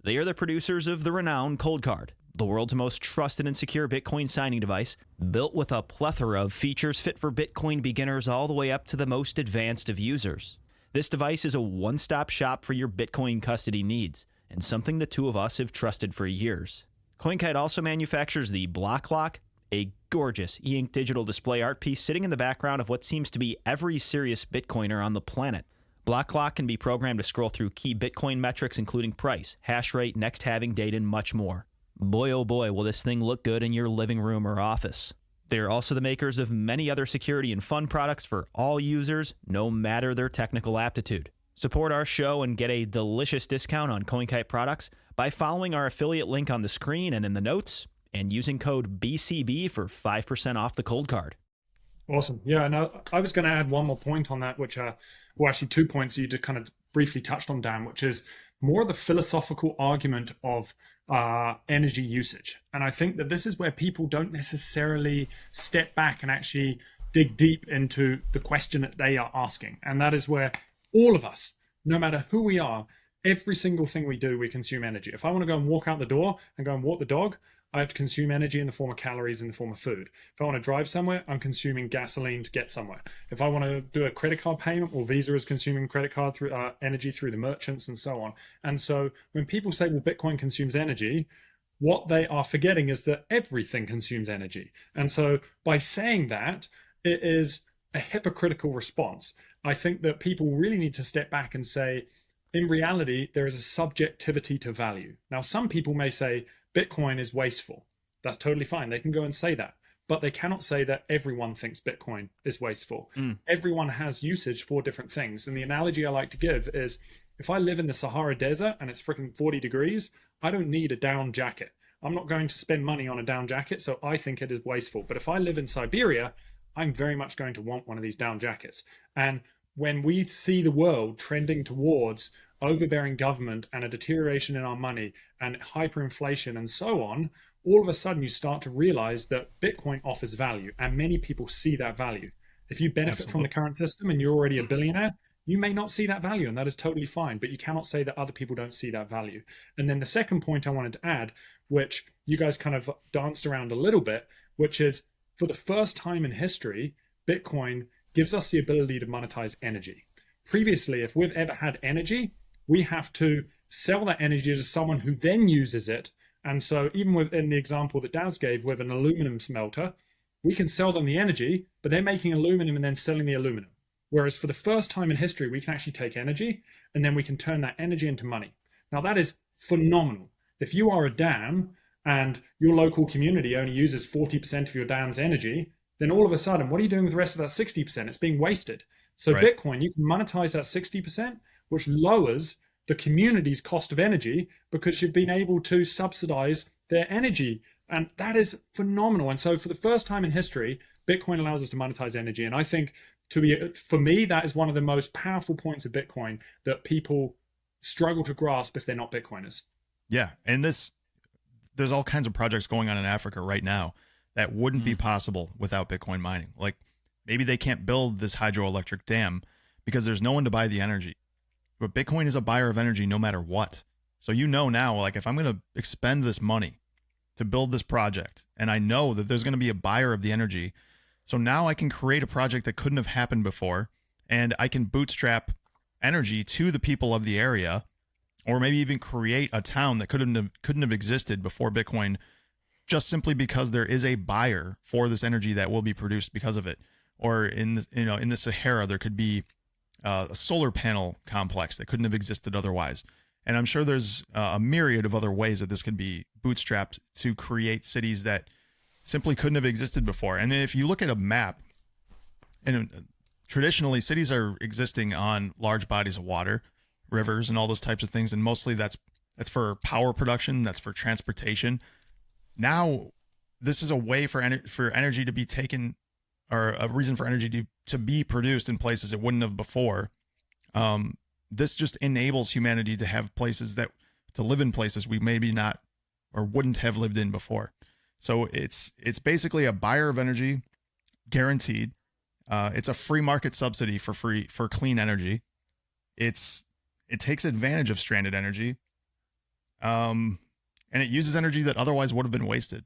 They are the producers of the renowned ColdCard, the world's most trusted and secure Bitcoin signing device, built with a plethora of features fit for Bitcoin beginners all the way up to the most advanced of users. This device is a one-stop shop for your Bitcoin custody needs, and something the two of us have trusted for years. CoinKite also manufactures the Block Lock, a gorgeous e-ink digital display art piece sitting in the background of what seems to be every serious Bitcoiner on the planet. Block Lock can be programmed to scroll through key Bitcoin metrics including price, hash rate, next halving date, and much more. Boy oh boy will this thing look good in your living room or office. They are also the makers of many other security and fun products for all users, no matter their technical aptitude. Support our show and get a delicious discount on CoinKite products by following our affiliate link on the screen and in the notes, and using code BCB for 5% off the ColdCard. Awesome. Yeah, no, I was going to add one more point on that, which well, actually 2 points you just kind of briefly touched on, Dan, which is more the philosophical argument of energy usage. And I think that this is where people don't necessarily step back and actually dig deep into the question that they are asking. And that is where all of us, no matter who we are, every single thing we do, we consume energy. If I want to go and walk out the door and go and walk the dog, I have to consume energy in the form of calories, in the form of food. If I want to drive somewhere, I'm consuming gasoline to get somewhere. If I want to do a credit card payment, well, Visa is consuming credit card through energy through the merchants and so on. And so when people say, well, Bitcoin consumes energy, what they are forgetting is that everything consumes energy. And so by saying that, it is a hypocritical response. I think that people really need to step back and say, in reality, there is a subjectivity to value. Now, some people may say Bitcoin is wasteful. That's totally fine. They can go and say that. But they cannot say that everyone thinks Bitcoin is wasteful. Everyone has usage for different things. And the analogy I like to give is if I live in the Sahara Desert and it's freaking 40 degrees, I don't need a down jacket. I'm not going to spend money on a down jacket, so I think it is wasteful. But if I live in Siberia, I'm very much going to want one of these down jackets. And when we see the world trending towards overbearing government and a deterioration in our money and hyperinflation and so on, all of a sudden you start to realize that Bitcoin offers value and many people see that value. If you benefit from the current system and you're already a billionaire, You may not see that value, and that is totally fine, but you cannot say that other people don't see that value. And then the second point I wanted to add, which you guys kind of danced around a little bit, which is for the first time in history, Bitcoin gives us the ability to monetize energy. Previously, if we've ever had energy, we have to sell that energy to someone who then uses it. And so even within the example that Daz gave with an aluminum smelter, we can sell them the energy, but they're making aluminum and then selling the aluminum. Whereas for the first time in history, we can actually take energy and then we can turn that energy into money. Now that is phenomenal. If you are a dam and your local community only uses 40% of your dam's energy, then all of a sudden, what are you doing with the rest of that 60%? It's being wasted. So right. Bitcoin, you can monetize that 60%, which lowers the community's cost of energy because you've been able to subsidize their energy. And that is phenomenal. And so for the first time in history, Bitcoin allows us to monetize energy. And I think for me, that is one of the most powerful points of Bitcoin that people struggle to grasp if they're not Bitcoiners. Yeah. And there's all kinds of projects going on in Africa right now that wouldn't be possible without Bitcoin mining. Like maybe they can't build this hydroelectric dam because there's no one to buy the energy. But Bitcoin is a buyer of energy no matter what. So now, like if I'm going to expend this money to build this project, and I know that there's going to be a buyer of the energy, so now I can create a project that couldn't have happened before, and I can bootstrap energy to the people of the area, or maybe even create a town that couldn't have existed before Bitcoin, just simply because there is a buyer for this energy that will be produced because of it. Or in the Sahara, there could be a solar panel complex that couldn't have existed otherwise. And I'm sure there's a myriad of other ways that this could be bootstrapped to create cities that simply couldn't have existed before. And then if you look at a map, and traditionally cities are existing on large bodies of water, rivers, and all those types of things. And mostly that's for power production, that's for transportation. Now, this is a way for energy to be taken, or a reason for energy to be produced in places it wouldn't have before. This just enables humanity to have places to live in places we maybe not or wouldn't have lived in before. So it's basically a buyer of energy, guaranteed. It's a free market subsidy for clean energy. It takes advantage of stranded energy, and it uses energy that otherwise would have been wasted.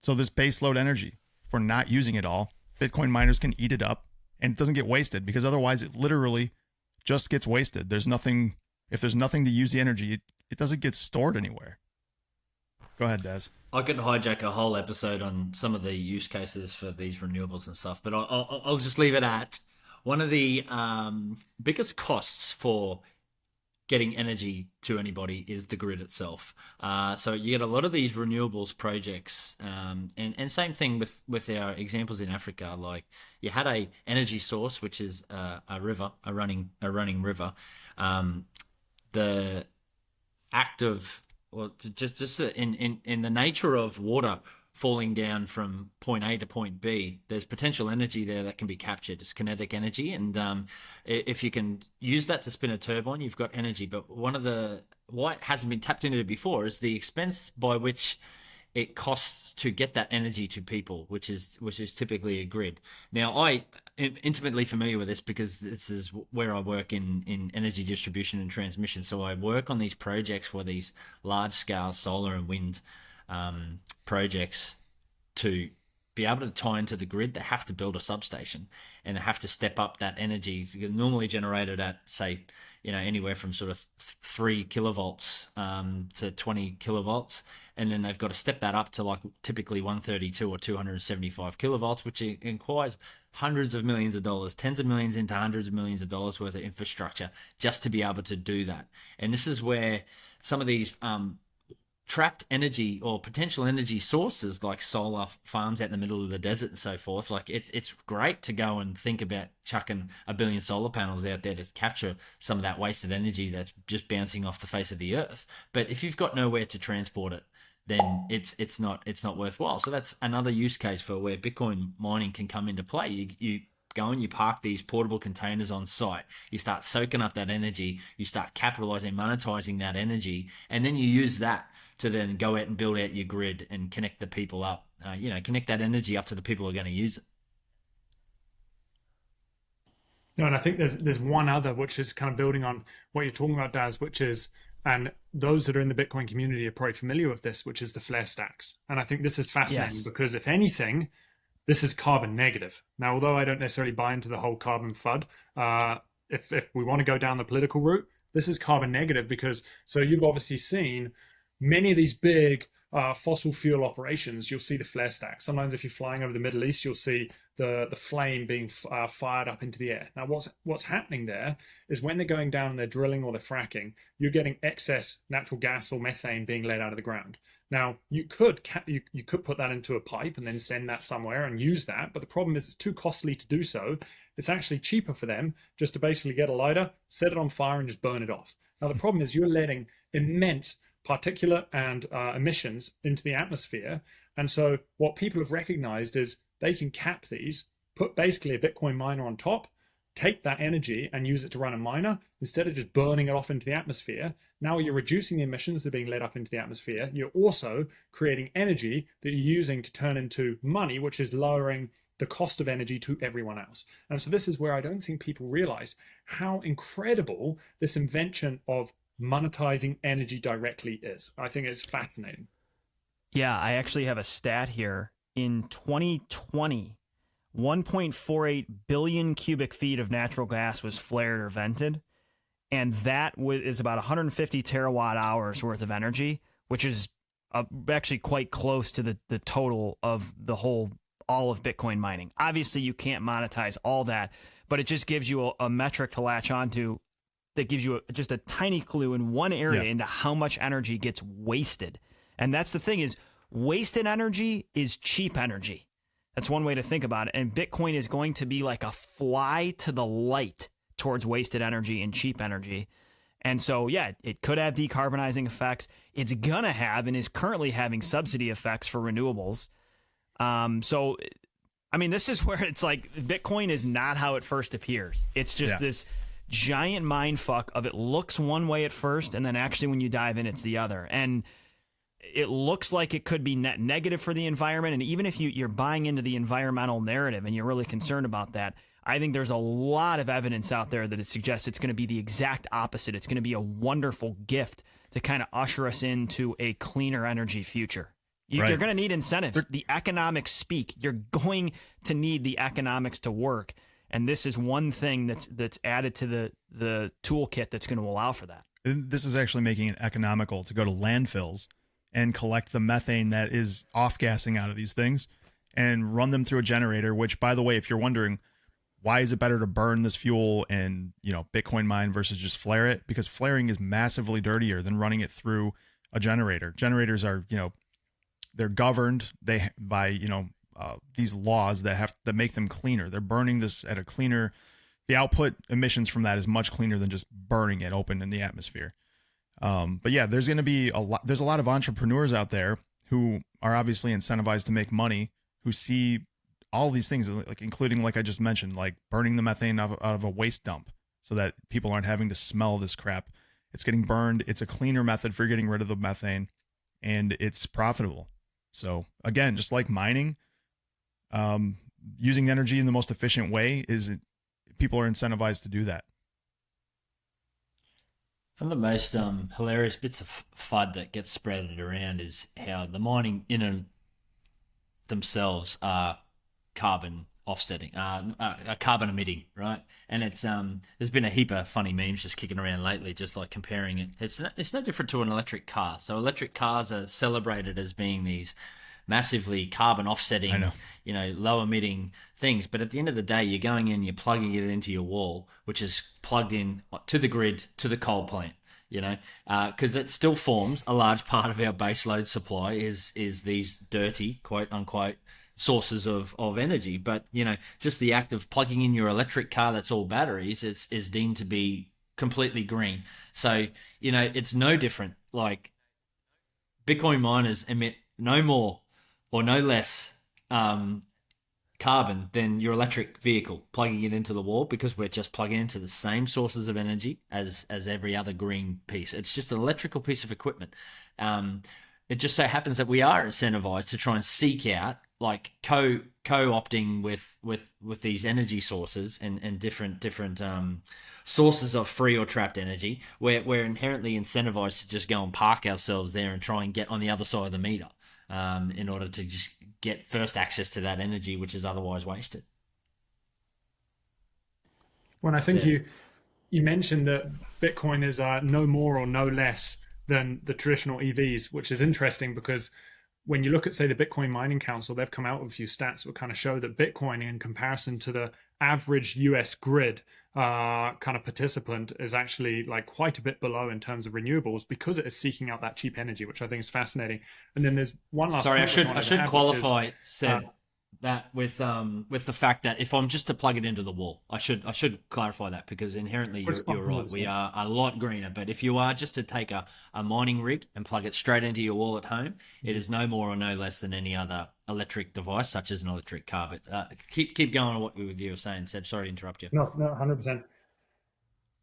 So this baseload energy, for not using it all, Bitcoin miners can eat it up, and it doesn't get wasted because otherwise it literally just gets wasted. If there's nothing to use the energy, it doesn't get stored anywhere. Go ahead, Daz. I could hijack a whole episode on some of the use cases for these renewables and stuff, but I'll just leave it at one of the biggest costs for getting energy to anybody is the grid itself. So you get a lot of these renewables projects, and same thing with our examples in Africa. Like you had a energy source, which is a river, a running river. The act of, well, just in the nature of water falling down from point A to point B, there's potential energy there that can be captured. It's kinetic energy, and if you can use that to spin a turbine, you've got energy. But what hasn't been tapped into before is the expense by which it costs to get that energy to people, which is typically a grid. Now, I am intimately familiar with this because this is where I work in energy distribution and transmission. So I work on these projects for these large-scale solar and wind projects to be able to tie into the grid. They have to build a substation, and they have to step up that energy, normally generated at, say, anywhere from sort of 3 kilovolts to 20 kilovolts. And then they've got to step that up to like typically 132 or 275 kilovolts, which requires hundreds of millions of dollars, tens of millions into hundreds of millions of dollars worth of infrastructure just to be able to do that. And this is where some of these trapped energy or potential energy sources like solar farms out in the middle of the desert and so forth, like it's great to go and think about chucking 1 billion solar panels out there to capture some of that wasted energy that's just bouncing off the face of the earth. But if you've got nowhere to transport it, then it's not worthwhile. So that's another use case for where Bitcoin mining can come into play. You go and you park these portable containers on site, you start soaking up that energy, you start capitalizing, monetizing that energy, and then you use that to then go out and build out your grid and connect the people up, connect that energy up to the people who are going to use it. No, and I think there's one other which is kind of building on what you're talking about, Daz, which is, and those that are in the Bitcoin community are probably familiar with this, which is the flare stacks. And I think this is fascinating Yes. because if anything, this is carbon negative. Now, although I don't necessarily buy into the whole carbon FUD, if we want to go down the political route, this is carbon negative because so you've obviously seen many of these big fossil fuel operations. You'll see the flare stacks. Sometimes, if you're flying over the Middle East, you'll see the flame being fired up into the air. Now, what's happening there is when they're going down and they're drilling or they're fracking, you're getting excess natural gas or methane being let out of the ground. Now, you could put that into a pipe and then send that somewhere and use that, but the problem is it's too costly to do so. It's actually cheaper for them just to basically get a lighter, set it on fire, and just burn it off. Now, the problem is you're letting immense particulate and emissions into the atmosphere. And so what people have recognized is they can cap these, put basically a Bitcoin miner on top, take that energy and use it to run a miner instead of just burning it off into the atmosphere. Now you're reducing the emissions that are being let up into the atmosphere. You're also creating energy that you're using to turn into money, which is lowering the cost of energy to everyone else. And so this is where I don't think people realize how incredible this invention of monetizing energy directly is. I think it's fascinating. Yeah, I actually have a stat here. In 2020, 1.48 billion cubic feet of natural gas was flared or vented. And that is about 150 terawatt hours worth of energy, which is actually quite close to the total of all of Bitcoin mining. Obviously, you can't monetize all that, but it just gives you a metric to latch onto that gives you just a tiny clue in one area into how much energy gets wasted. And that's the thing is wasted energy is cheap energy. That's one way to think about it. And Bitcoin is going to be like a fly to the light towards wasted energy and cheap energy. And so, yeah, it could have decarbonizing effects. It's going to have and is currently having subsidy effects for renewables. So, I mean, this is where it's like Bitcoin is not how it first appears. It's just this giant mind fuck of it looks one way at first, and then actually when you dive in, it's the other. And it looks like it could be net negative for the environment. And even if you're buying into the environmental narrative and you're really concerned about that, I think there's a lot of evidence out there that it suggests it's going to be the exact opposite. It's going to be a wonderful gift to kind of usher us into a cleaner energy future. You're going to need incentives. The economics speak. You're going to need the economics to work. And this is one thing that's added to the toolkit that's going to allow for that. This is actually making it economical to go to landfills and collect the methane that is off-gassing out of these things and run them through a generator, which, by the way, if you're wondering, why is it better to burn this fuel and, Bitcoin mine versus just flare it? Because flaring is massively dirtier than running it through a generator. Generators are, they're governed by these laws that make them cleaner. They're burning this at a cleaner. The output emissions from that is much cleaner than just burning it open in the atmosphere. But yeah, there's going to be there's a lot of entrepreneurs out there who are obviously incentivized to make money, who see all these things, like including, like I just mentioned, like burning the methane out of a waste dump so that people aren't having to smell this crap. It's getting burned. It's a cleaner method for getting rid of the methane, and it's profitable. So again, just like mining, using energy in the most efficient way people are incentivized to do that. One of the most hilarious bits of FUD that gets spreaded around is how the mining in and themselves are carbon offsetting, carbon emitting, right? And it's there's been a heap of funny memes just kicking around lately, just like comparing it. It's no different to an electric car. So electric cars are celebrated as being these massively carbon offsetting, low emitting things. But at the end of the day, you're going in, you're plugging it into your wall, which is plugged in to the grid, to the coal plant, because that still forms a large part of our baseload supply is these dirty, quote unquote, sources of energy. But, just the act of plugging in your electric car that's all batteries is deemed to be completely green. So, it's no different. Like, Bitcoin miners emit no more or no less carbon than your electric vehicle plugging it into the wall, because we're just plugging into the same sources of energy as every other green piece. It's just an electrical piece of equipment. It just so happens that we are incentivized to try and seek out like co-opting with these energy sources and different sources of free or trapped energy, we're inherently incentivized to just go and park ourselves there and try and get on the other side of the meter, in order to just get first access to that energy, which is otherwise wasted. When I think you mentioned that Bitcoin is no more or no less than the traditional EVs, which is interesting because when you look at, say, the Bitcoin Mining Council, they've come out with a few stats that kind of show that Bitcoin, in comparison to the average US grid kind of participant, is actually like quite a bit below in terms of renewables because it is seeking out that cheap energy, which I think is fascinating. And then there's one last. Sorry, point I should qualify, Seb, that with the fact that if I'm just to plug it into the wall, I should clarify that, because inherently you're right. We are a lot greener, but if you are just to take a mining rig and plug it straight into your wall at home, it is no more or no less than any other electric device, such as an electric car. But keep going on what you were saying, Seb. Sorry to interrupt you. No, 100%.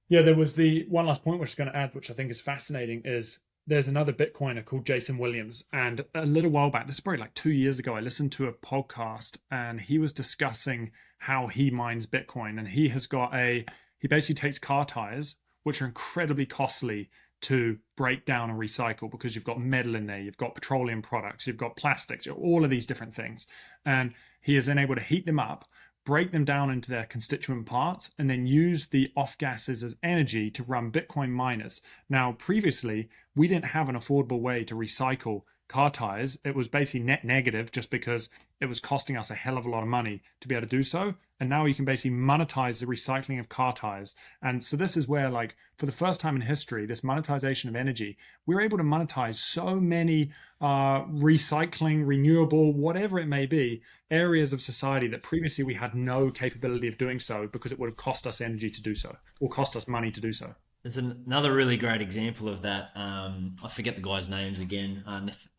Yeah, there was the one last point which I was going to add, which I think is fascinating, is there's another Bitcoiner called Jason Williams. And a little while back, this is probably like 2 years ago, I listened to a podcast and he was discussing how he mines Bitcoin. And he basically takes car tires, which are incredibly costly to break down and recycle because you've got metal in there, you've got petroleum products, you've got plastics, all of these different things. And he is then able to heat them up, break them down into their constituent parts, and then use the off gases as energy to run Bitcoin miners. Now, previously, we didn't have an affordable way to recycle car tires. It was basically net negative just because it was costing us a hell of a lot of money to be able to do so. And now you can basically monetize the recycling of car tires. And so this is where, like, for the first time in history, this monetization of energy, we're able to monetize so many recycling, renewable, whatever it may be, areas of society that previously we had no capability of doing so because it would have cost us energy to do so, or cost us money to do so. There's another really great example of that. I forget the guy's names again.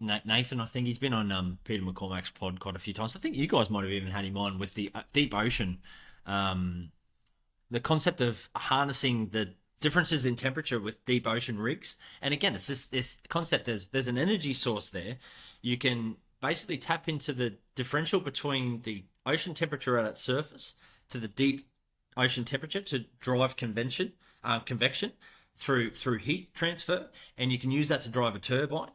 Nathan, I think he's been on Peter McCormack's pod quite a few times. I think you guys might have even had him on with the deep ocean. The concept of harnessing the differences in temperature with deep ocean rigs. And again, it's this concept there's an energy source there. You can basically tap into the differential between the ocean temperature at its surface to the deep ocean temperature to drive convection through heat transfer, and you can use that to drive a turbine.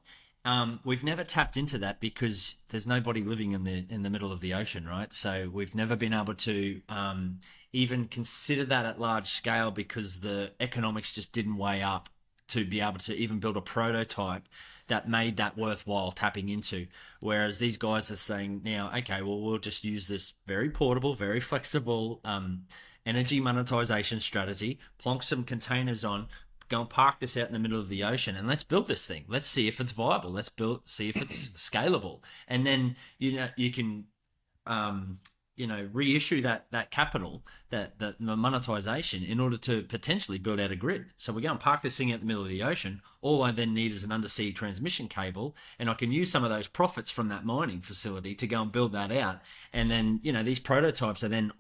We've never tapped into that because there's nobody living in the middle of the ocean, right? So we've never been able to even consider that at large scale because the economics just didn't weigh up to be able to even build a prototype that made that worthwhile tapping into. Whereas these guys are saying now, okay, well, we'll just use this very portable, very flexible energy monetization strategy, plonk some containers on, go and park this out in the middle of the ocean, and let's build this thing. Let's see if it's viable. Let's see if it's scalable. And then, you can, reissue that capital, the monetization, in order to potentially build out a grid. So we go and park this thing out in the middle of the ocean. All I then need is an undersea transmission cable, and I can use some of those profits from that mining facility to go and build that out. And then, these prototypes are then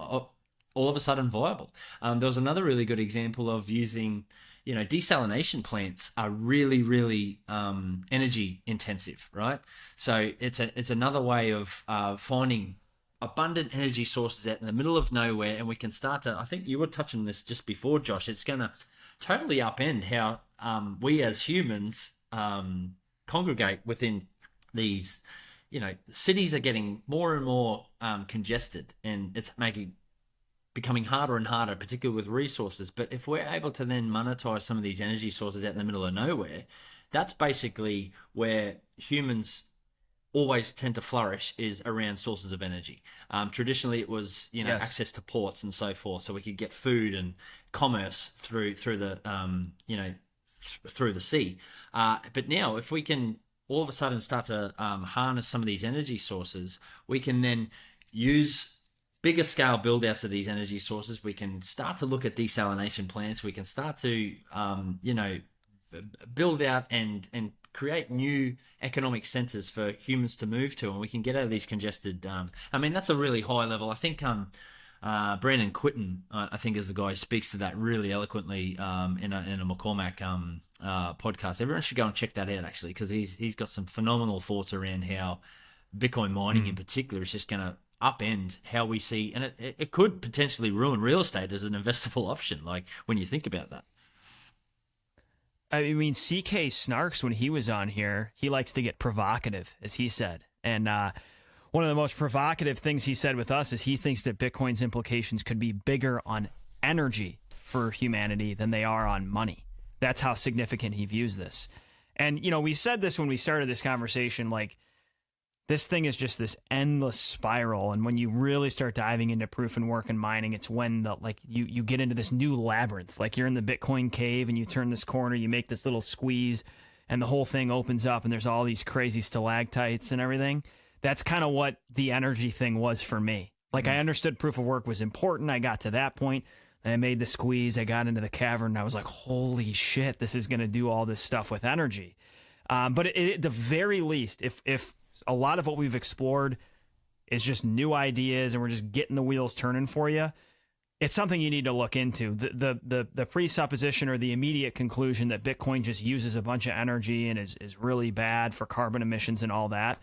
all of a sudden viable. There was another really good example of using, desalination plants are really, really energy intensive, right? So it's another way of finding abundant energy sources out in the middle of nowhere, and we can start to, I think you were touching this just before, Josh, it's going to totally upend how we as humans congregate within these, cities are getting more and more congested, and it's becoming harder and harder, particularly with resources. But if we're able to then monetize some of these energy sources out in the middle of nowhere, that's basically where humans always tend to flourish, is around sources of energy. Traditionally, it was Yes. access to ports and so forth, so we could get food and commerce through the through the sea. But now, if we can all of a sudden start to harness some of these energy sources, we can then use bigger scale build outs of these energy sources. We can start to look at desalination plants. We can start to, build out and create new economic centers for humans to move to, and we can get out of these congested. That's a really high level. I think Brandon Quitten, I think, is the guy who speaks to that really eloquently in a McCormack podcast. Everyone should go and check that out, actually, because he's got some phenomenal thoughts around how Bitcoin mining in particular is just going to upend how we see, and it could potentially ruin real estate as an investable option. Like when you think about that. I mean, CK Snarks, when he was on here, he likes to get provocative, as he said. And one of the most provocative things he said with us is he thinks that Bitcoin's implications could be bigger on energy for humanity than they are on money. That's how significant he views this. And, you know, we said this when we started this conversation, like, this thing is just this endless spiral. And when you really start diving into proof and work and mining, it's when you get into this new labyrinth. Like you're in the Bitcoin cave and you turn this corner, you make this little squeeze and the whole thing opens up and there's all these crazy stalactites and everything. That's kind of what the energy thing was for me. Like I understood proof of work was important. I got to that point. Then I made the squeeze. I got into the cavern and I was like, holy shit, this is going to do all this stuff with energy. But at the very least, if a lot of what we've explored is just new ideas and we're just getting the wheels turning for you, it's something you need to look into. The presupposition or the immediate conclusion that Bitcoin just uses a bunch of energy and is really bad for carbon emissions and all that,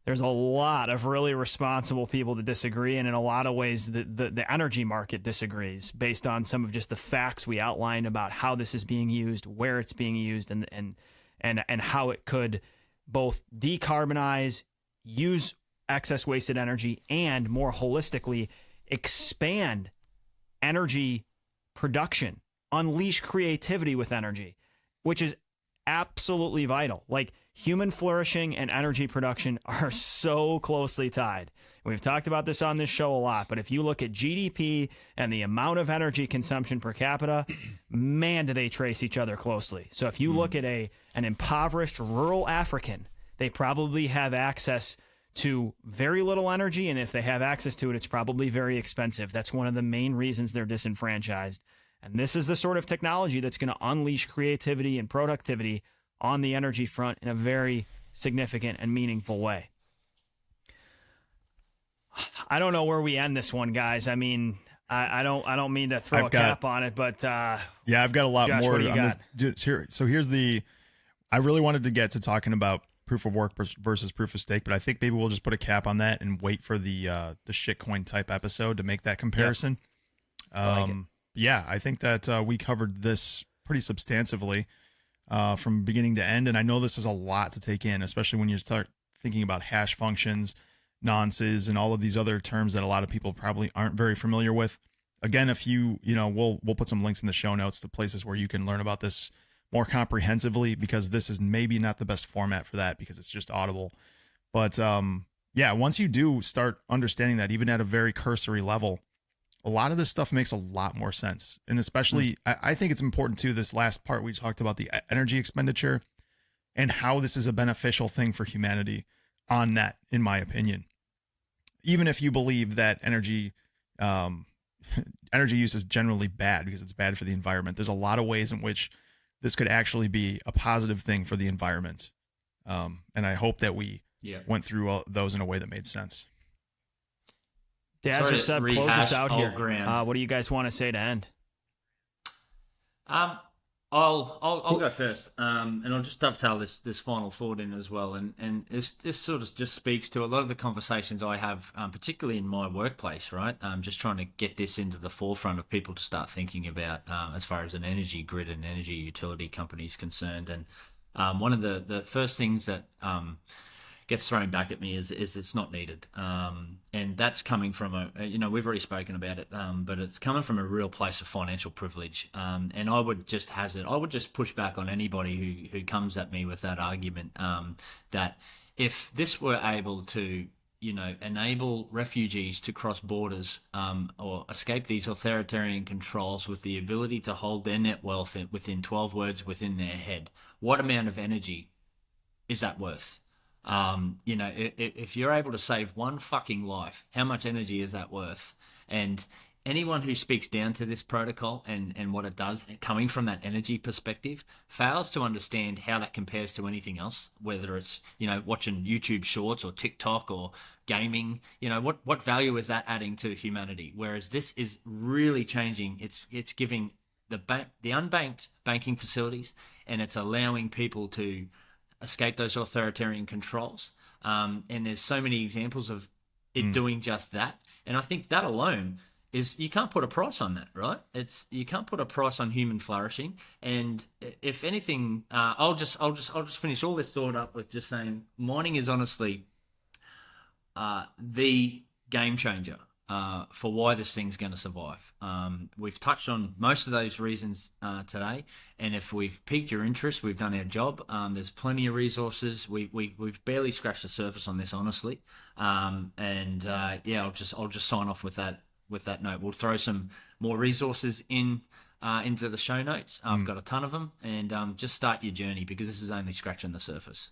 there's a lot of really responsible people that disagree, and in a lot of ways the energy market disagrees based on some of just the facts we outlined about how this is being used, where it's being used, and how it could both decarbonize, use excess wasted energy, and more holistically expand energy production, unleash creativity with energy, which is absolutely vital. Like human flourishing and energy production are so closely tied. We've talked about this on this show a lot, but if you look at GDP and the amount of energy consumption per capita, man, do they trace each other closely. So if you look at an impoverished rural African, they probably have access to very little energy, and if they have access to it, it's probably very expensive. That's one of the main reasons they're disenfranchised. And this is the sort of technology that's going to unleash creativity and productivity on the energy front in a very significant and meaningful way. I don't know where we end this one, guys. I mean, I don't mean to throw cap on it, but yeah, I've got a lot Josh, more. What do you got? Here's the. I really wanted to get to talking about proof of work versus proof of stake, but I think maybe we'll just put a cap on that and wait for the shitcoin type episode to make that comparison. Yep. Yeah, I think that we covered this pretty substantively from beginning to end, and I know this is a lot to take in, especially when you start thinking about hash functions, nonces, and all of these other terms that a lot of people probably aren't very familiar with. Again, if we'll put some links in the show notes to places where you can learn about this more comprehensively, because this is maybe not the best format for that because it's just audible. But yeah, once you do start understanding that, even at a very cursory level, a lot of this stuff makes a lot more sense. And especially, I think it's important too, this last part we talked about the energy expenditure and how this is a beneficial thing for humanity on net, in my opinion. Even if you believe that energy use is generally bad because it's bad for the environment, there's a lot of ways in which this could actually be a positive thing for the environment. And I hope that we went through those in a way that made sense. Daz or Seb, close us out here. What do you guys want to say to end? I'll go first, and I'll just dovetail this final thought in as well. And this sort of just speaks to a lot of the conversations I have, particularly in my workplace, right? Just trying to get this into the forefront of people to start thinking about as far as an energy grid and energy utility company is concerned. And one of the first things that gets thrown back at me is it's not needed, and that's coming from we've already spoken about it, but it's coming from a real place of financial privilege, and I would just push back on anybody who comes at me with that argument, that if this were able to enable refugees to cross borders or escape these authoritarian controls with the ability to hold their net wealth within 12 words within their head, what amount of energy is that worth? If you're able to save one fucking life, how much energy is that worth? And anyone who speaks down to this protocol and what it does, coming from that energy perspective, fails to understand how that compares to anything else, whether it's, watching YouTube shorts or TikTok or gaming. What value is that adding to humanity? Whereas this is really changing. It's giving the unbanked banking facilities, and it's allowing people to escape those authoritarian controls. and there's so many examples of it doing just that. And I think that alone is, you can't put a price on that, right? You can't put a price on human flourishing. And if anything, I'll just finish all this thought up with just saying mining is honestly the game changer for why this thing's going to survive. We've touched on most of those reasons today, and if we've piqued your interest, we've done our job. There's plenty of resources. We've barely scratched the surface on this, honestly. I'll just sign off with that note. We'll throw some more resources into the show notes. I've got a ton of them, and just start your journey, because this is only scratching the surface.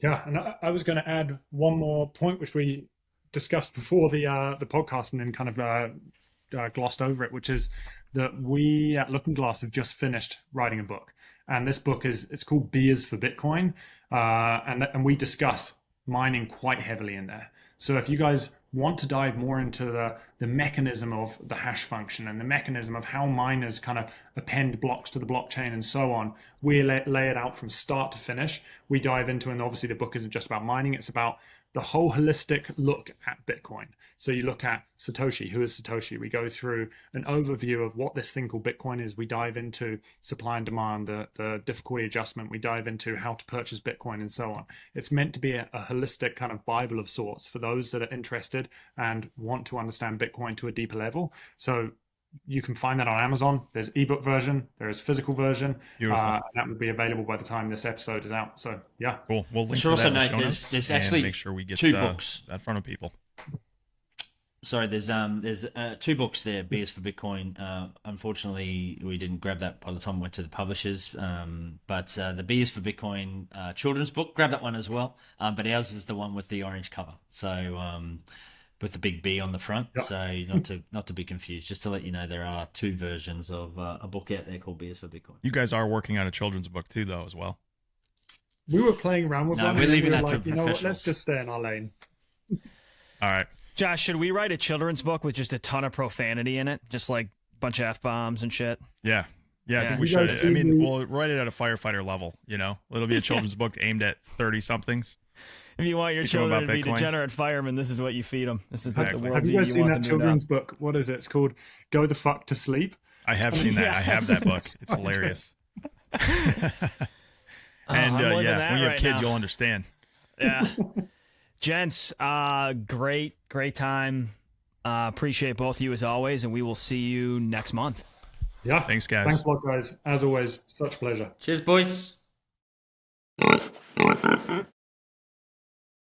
Yeah, and I was going to add one more point, which we discussed before the podcast, and then kind of glossed over it, which is that we at Looking Glass have just finished writing a book, and this book it's called B is for Bitcoin, and we discuss mining quite heavily in there. So if you guys want to dive more into the mechanism of the hash function and the mechanism of how miners kind of append blocks to the blockchain and so on, we lay it out from start to finish. We dive into, and obviously the book isn't just about mining, it's about the whole holistic look at Bitcoin. So you look at Satoshi. Who is Satoshi? We go through an overview of what this thing called Bitcoin is. We dive into supply and demand, the difficulty adjustment. We dive into how to purchase Bitcoin and so on. It's meant to be a holistic kind of Bible of sorts for those that are interested and want to understand Bitcoin to a deeper level. So you can find that on Amazon. There's ebook version, there is physical version. And that will be available by the time this episode is out. So yeah, cool. We'll link to that in the show notes. There's actually make sure we get two books that in front of people. Sorry, there's two books there. B is for Bitcoin. Unfortunately, we didn't grab that by the time we went to the publishers. But the B is for Bitcoin children's book, grab that one as well. But ours is the one with the orange cover. So with the big B on the front. Yep. So not to be confused. Just to let you know, there are two versions of a book out there called B is for Bitcoin. You guys are working on a children's book too, though, as well. We were playing around with one. We're leaving that to you know what? Let's just stay in our lane. All right. Josh, should we write a children's book with just a ton of profanity in it? Just like a bunch of F-bombs and shit? Yeah, I think we should. I mean, we'll write it at a firefighter level, It'll be a children's book aimed at 30-somethings. If you want your children to be degenerate firemen, this is what you feed them. This is exactly. the world. Have you guys seen that children's book? What is it? It's called Go the Fuck to Sleep. I have seen that. I have that book. It's hilarious. And when you have kids, you'll understand. Yeah. Gents, great time. Appreciate both of you as always, and we will see you next month. Yeah. Thanks, guys. Thanks a lot, guys. As always, such pleasure. Cheers, boys.